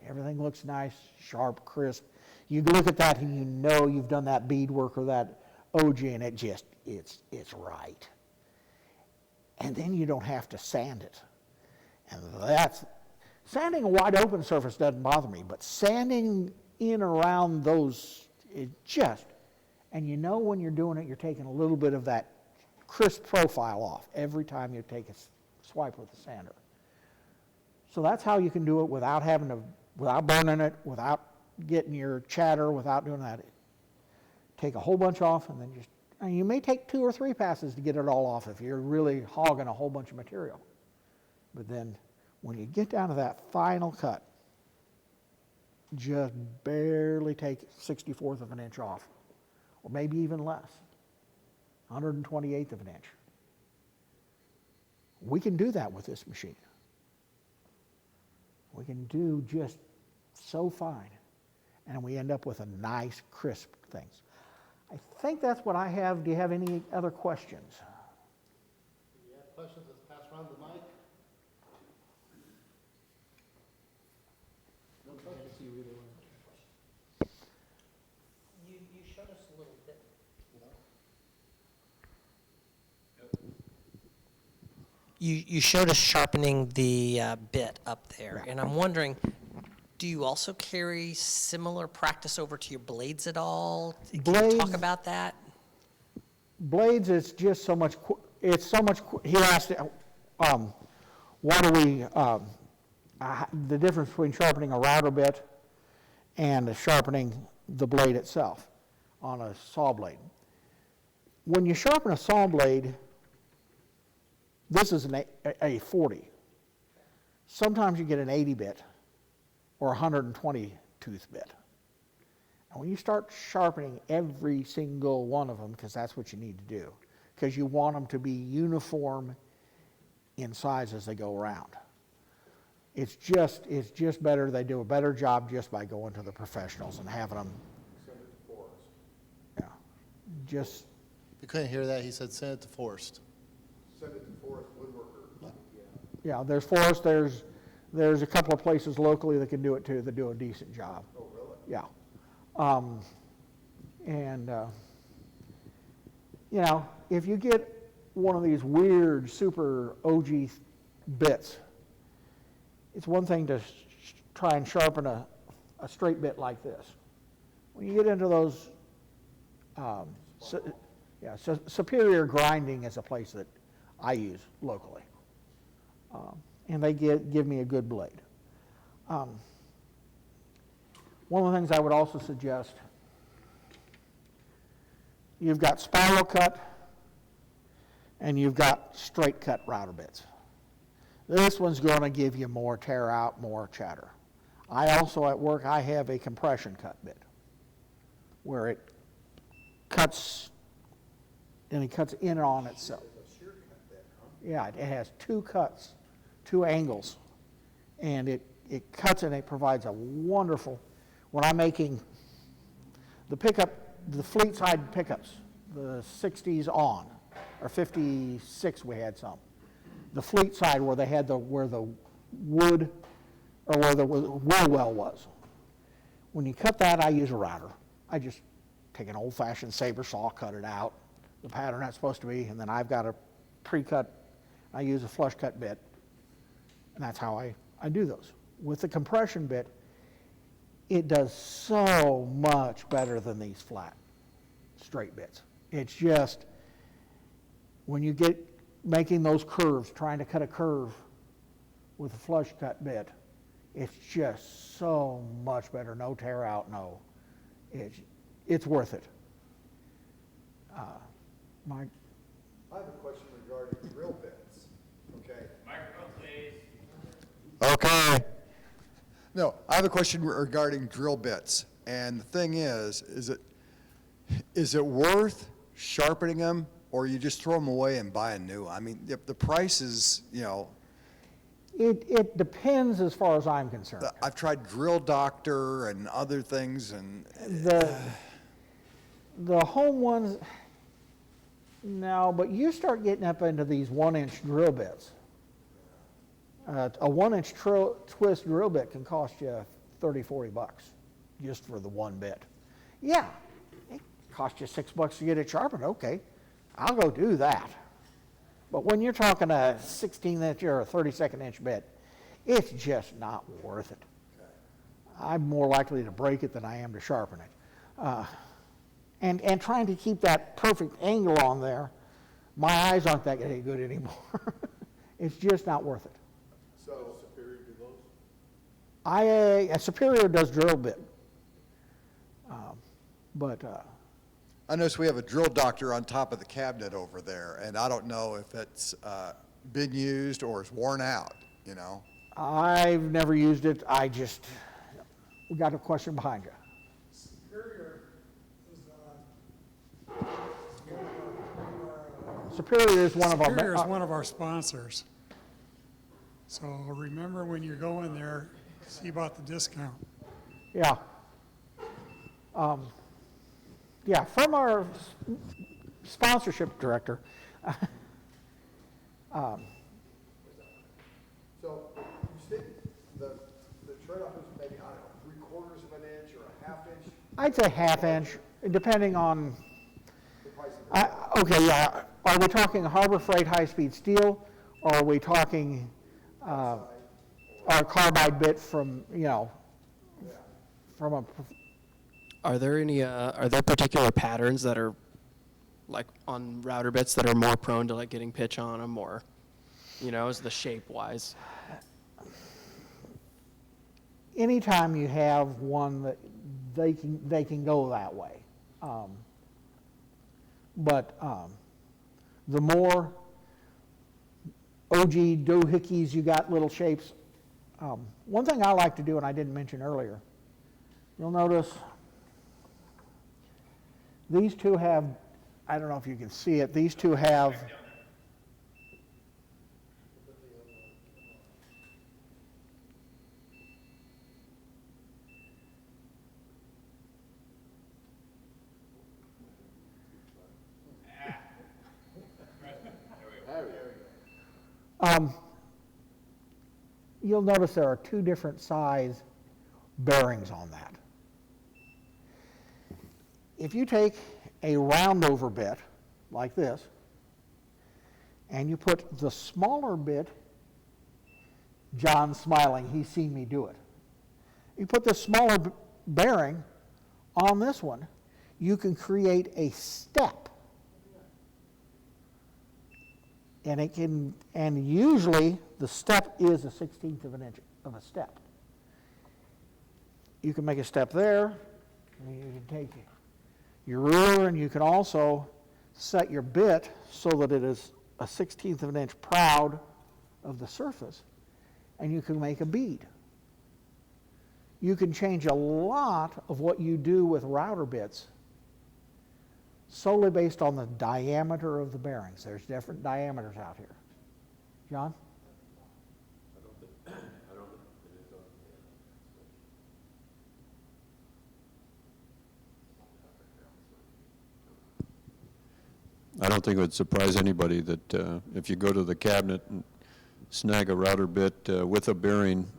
Everything looks nice, sharp, crisp. You look at that and you know you've done that beadwork or that OG, and it's right. And then you don't have to sand it. And sanding a wide open surface doesn't bother me, but sanding in around those, and you know when you're doing it, you're taking a little bit of that crisp profile off every time you take a swipe with the sander. So that's how you can do it without burning it, without getting your chatter, without doing that. Take a whole bunch off, and then you may take 2 or 3 passes to get it all off if you're really hogging a whole bunch of material. But then when you get down to that final cut, just barely take 64th of an inch off, or maybe even less, 128th of an inch. We can do that with this machine. We can do just so fine, and we end up with a nice, crisp things. I think that's what I have. Do you have any other questions? If you have questions, let's pass around the mic. No questions? You showed us a little bit You showed us sharpening the bit up there, and I'm wondering, do you also carry similar practice over to your blades at all? Can you talk Blades- about that? Blades, it's just so much, it's so much, he asked, what do we, the difference between sharpening a router bit and sharpening the blade itself on a saw blade. When you sharpen a saw blade, this is a 40. Sometimes you get an 80 bit or 120 tooth bit. And when you start sharpening every single one of them, because that's what you need to do, because you want them to be uniform in size as they go around. It's just better, they do a better job just by going to the professionals and having them. Send it to Forrest. Yeah, just, If you couldn't hear that, he said send it to Forrest. Send it to Forrest Woodworker. yeah, there's Forrest, there's a couple of places locally that can do it too, that do a decent job. Oh, really? Yeah. You know, if you get one of these weird super OG bits, it's one thing to try and sharpen a straight bit like this. When you get into those, Superior Grinding is a place that I use locally. And they give me a good blade. One of the things I would also suggest, you've got spiral cut and you've got straight cut router bits. This one's going to give you more tear out, more chatter. I also at work, I have a compression cut bit where it cuts, and it cuts in on itself. Yeah, it has two cuts, two angles, and it cuts and it provides a wonderful, when I'm making the pickup, the fleet side pickups, the 60s on, or 56 we had some. The fleet side where they had where the wood, or where the wheel well was. When you cut that, I use a router. I just take an old-fashioned saber saw, cut it out, the pattern that's supposed to be, and then I've got a pre-cut, I use a flush cut bit, and that's how I do those. With the compression bit, it does so much better than these flat, straight bits. It's just, when you get making those curves, trying to cut a curve with a flush cut bit, it's just so much better. No tear out, no. It's worth it. Mike? I have a question regarding drill bits, okay? Microphone, please. Okay. No, I have a question regarding drill bits. And the thing is it worth sharpening them, or you just throw them away and buy a new one? I mean, if the price is, you know. It depends as far as I'm concerned. I've tried Drill Doctor and other things, and The home ones, no, but you start getting up into these 1-inch drill bits. A 1-inch twist drill bit can cost you $30-40 just for the one bit. Yeah, it costs you $6 to get it sharpened. Okay, I'll go do that. But when you're talking a 16-inch or a 32nd-inch bit, it's just not worth it. I'm more likely to break it than I am to sharpen it. And trying to keep that perfect angle on there, my eyes aren't that good anymore. It's just not worth it. so Superior do those? A Superior does drill bit. I noticed we have a Drill Doctor on top of the cabinet over there, and I don't know if it's been used or is worn out, you know? I've never used it. We got a question behind you. Superior is one of our. Superior is one of our sponsors. So remember when you go in there, see about the discount. Yeah. Yeah, from our sponsorship director. So you said the trade-off is maybe, I don't know, 3/4 of an inch or a 1/2 inch, I'd say 1/2 inch, depending on, the price of the okay, yeah. Are we talking Harbor Freight high-speed steel, or are we talking our carbide bit from, from a, Are there particular patterns that are like on router bits that are more prone to like getting pitch on them, or, is the shape wise? anytime you have one that they can go that way. But the more OG doohickeys you got, little shapes. One thing I like to do, and I didn't mention earlier, you'll notice these two have, I don't know if you can see it, these two have you'll notice there are two different size bearings on that. If you take a round over bit like this and you put the smaller bit, John's smiling, he's seen me do it. You put the smaller bearing on this one, you can create a step. And it can, and usually the step is a 1/16 of an inch of a step. You can make a step there, and you can take your ruler, and you can also set your bit so that it is a 1/16 of an inch proud of the surface, and you can make a bead. You can change a lot of what you do with router bits solely based on the diameter of the bearings. There's different diameters out here. John? I don't think it would surprise anybody that if you go to the cabinet and snag a router bit with a bearing,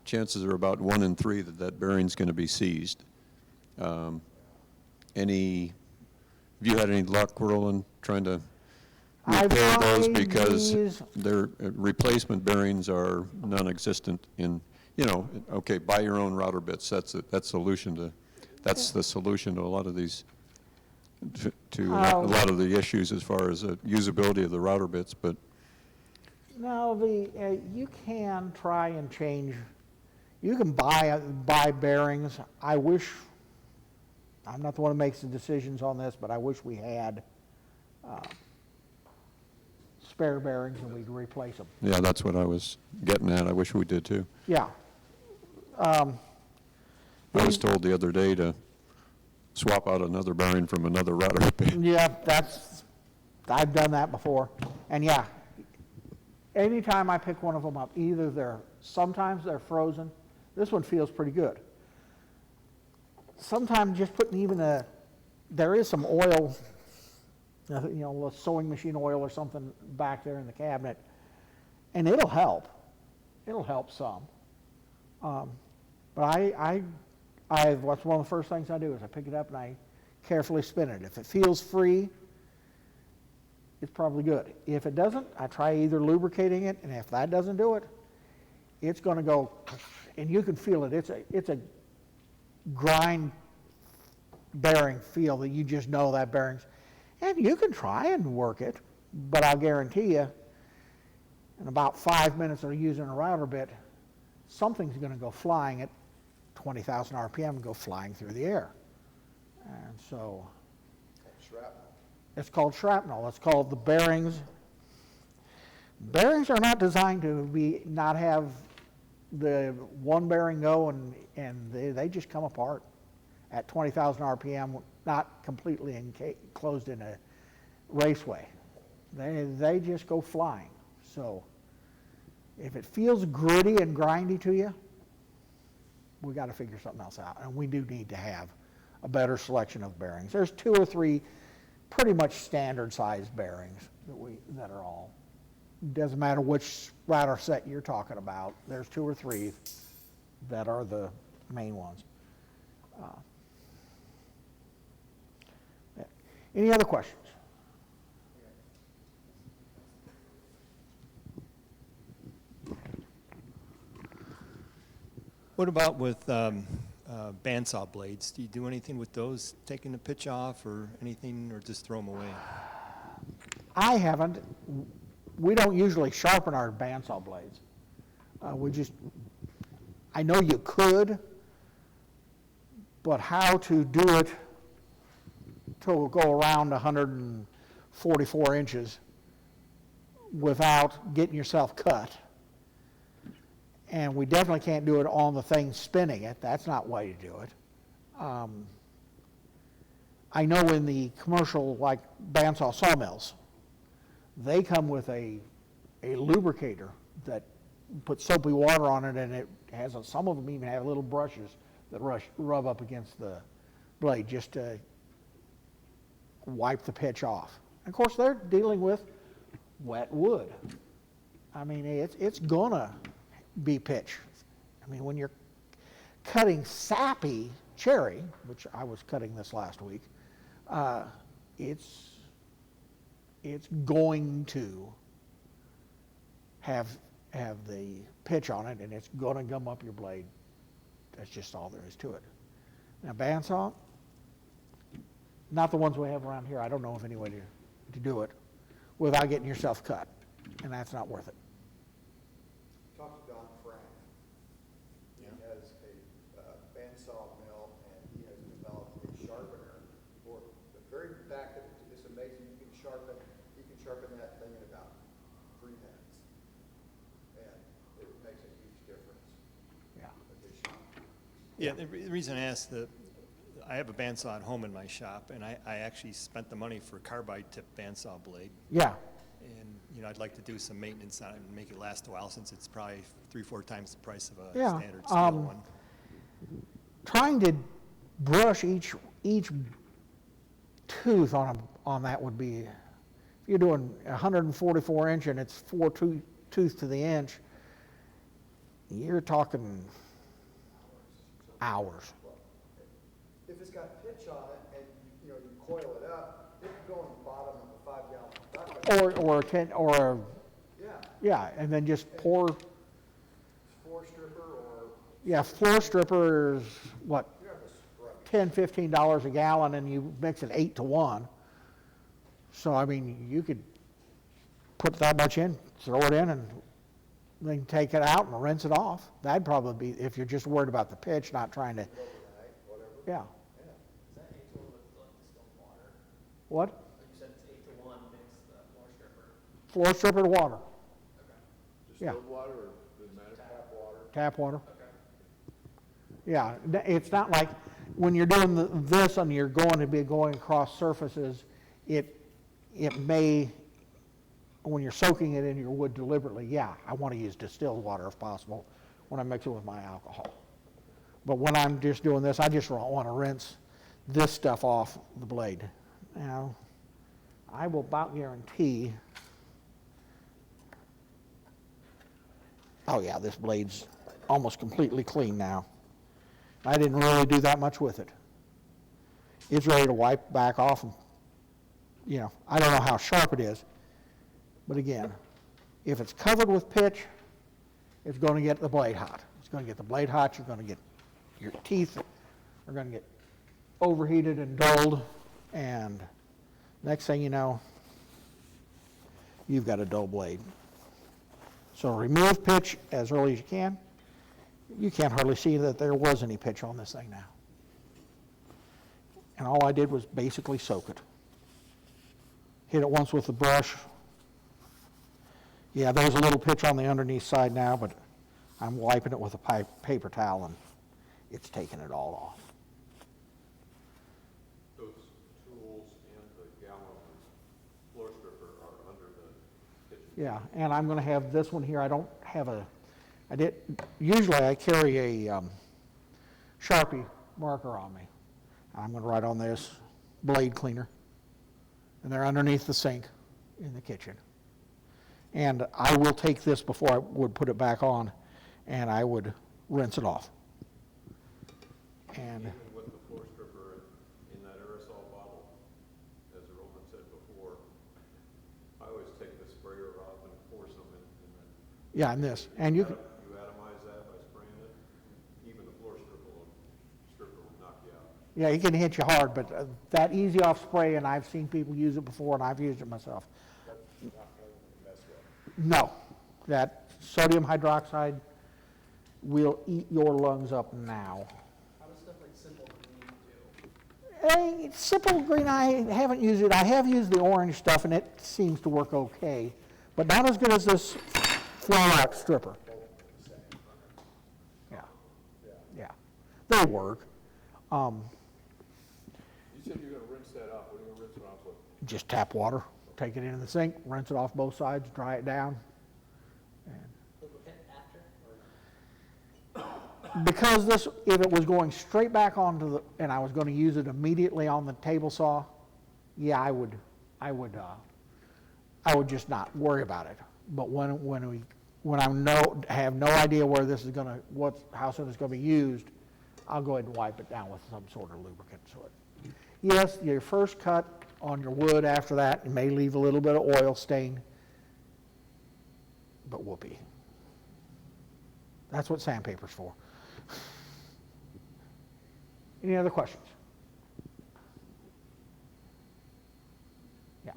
chances are about 1 in 3 that that bearing's going to be seized. Have you had any luck, Roland, trying to repair those? Because their replacement bearings are non-existent in, okay, buy your own router bits. That's the solution to a lot of these, to a lot of the issues as far as usability of the router bits. But no, you can try and change. You can buy bearings. I wish, I'm not the one who makes the decisions on this, but I wish we had spare bearings and we'd replace them. yeah, that's what I was getting at. I wish we did too. Yeah. I was told the other day to swap out another bearing from another router bit. Yeah, I've done that before. And yeah, anytime I pick one of them up, sometimes they're frozen. This one feels pretty good. Sometimes just putting there is some oil, a sewing machine oil or something back there in the cabinet, and it'll help. It'll help some. But what's one of the first things I do is I pick it up and I carefully spin it. If it feels free, it's probably good. If it doesn't, I try either lubricating it, and if that doesn't do it, it's going to go, and you can feel it. It's a grind bearing feel that you just know that bearing's, and you can try and work it, but I'll guarantee you, in about 5 minutes of using a router bit, something's going to go flying at 20,000 RPM and go flying through the air. And so, it's called shrapnel. It's called the bearings. Bearings are not designed to not have the one bearing go and they just come apart at 20,000 RPM, not completely enclosed in a raceway. They just go flying. So if it feels gritty and grindy to you, we got to figure something else out. And we do need to have a better selection of bearings. There's 2 or 3 pretty much standard sized bearings that are all. Doesn't matter which router set you're talking about. There's 2 or 3 that are the main ones. Any other questions? What about with bandsaw blades? Do you do anything with those, taking the pitch off or anything, or just throw them away? I haven't. We don't usually sharpen our bandsaw blades. I know you could, but how to do it to go around 144 inches without getting yourself cut. And we definitely can't do it on the thing spinning it. That's not the way to do it. I know in the commercial, like bandsaw sawmills, they come with a lubricator that puts soapy water on it, and it has some of them even have little brushes that rub up against the blade just to wipe the pitch off. Of course, they're dealing with wet wood. I mean, it's gonna be pitch. I mean, when you're cutting sappy cherry, which I was cutting this last week, it's going to have the pitch on it, and it's going to gum up your blade. That's just all there is to it. Now, bandsaw, not the ones we have around here. I don't know of any way to do it without getting yourself cut, and that's not worth it. Talk to Don Frank. He has a bandsaw mill, and he has developed a sharpener for the very fact that it's amazing. You can sharpen that thing in about 3 minutes, and it makes a huge difference. Yeah. With his shop. Yeah, the reason I asked, I have a bandsaw at home in my shop, and I actually spent the money for a carbide tip bandsaw blade. Yeah. And, I'd like to do some maintenance on it and make it last a while, since it's probably 3-4 times the price of a Yeah, standard steel one. Trying to brush each tooth on that would be, if you're doing 144 inch and it's 4 tooth to the inch, you're talking hours. If it's got pitch on it and you coil it up, it can go on the bottom of a 5-gallon bucket. Yeah, and then just pour. Floor stripper or. Yeah, floor stripper is what, You have a scrub. $10, $15 a gallon, and you mix it 8 to 1. So I mean, you could put that much in, throw it in, and then take it out and rinse it off. That'd probably be, if you're just worried about the pitch, not trying to. Yeah. Is that 8 to 1 with distilled water? What? You said it's 8 to 1 mix the floor stripper. Floor stripper to water. Okay. Yeah. Distilled water or doesn't matter? Tap water? Tap water. Okay. Yeah, it's not like when you're doing this and you're going to be going across surfaces, it may, when you're soaking it in your wood deliberately, yeah, I want to use distilled water if possible when I mix it with my alcohol. But when I'm just doing this, I just want to rinse this stuff off the blade. Now, I will about guarantee, oh yeah, this blade's almost completely clean now. I didn't really do that much with it. It's ready to wipe back off, and, I don't know how sharp it is, but again, if it's covered with pitch, it's going to get the blade hot. It's going to get the blade hot, you're going to get, your teeth are going to get overheated and dulled, and next thing you know, you've got a dull blade. So remove pitch as early as you can. You can't hardly see that there was any pitch on this thing now. And all I did was basically soak it. Hit it once with the brush. Yeah, there's a little pitch on the underneath side now, but I'm wiping it with a paper towel, and it's taking it all off. Those tools and the gallon floor stripper are under the kitchen. Yeah, and I'm going to have this one here. I don't have usually I carry a Sharpie marker on me. I'm going to write on this, blade cleaner. And they're underneath the sink in the kitchen. And I will take this before I would put it back on, and I would rinse it off. And Even with the floor stripper in that aerosol bottle, as Roland said before, I always take the sprayer off and pour some in. yeah, and this. And you can, You atomize that by spraying it, even Yeah, he can hit you hard, but that easy off spray, and I've seen people use it before, and I've used it myself. No, that sodium hydroxide will eat your lungs up now. How does stuff like Simple Green do? Simple Green, I haven't used it. I have used the orange stuff, and it seems to work okay, but not as good as this flat stripper. Yeah, they work. You said you're gonna rinse that off. What are you gonna rinse it off with? Just tap water, take it into the sink, rinse it off both sides, dry it down. Because this, if it was going straight back onto the, and I was going to use it immediately on the table saw, yeah, I would just not worry about it. But when I have no idea where this is going to, how soon it's going to be used, I'll go ahead and wipe it down with some sort of lubricant. So yes, your first cut on your wood after that, it may leave a little bit of oil stain, but whoopee. That's what sandpaper's for. Any other questions? Yeah.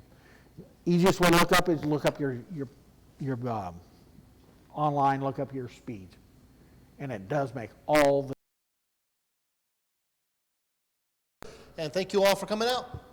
Easiest way to look up is look up your online, look up your speeds. And it does make all the. And thank you all for coming out.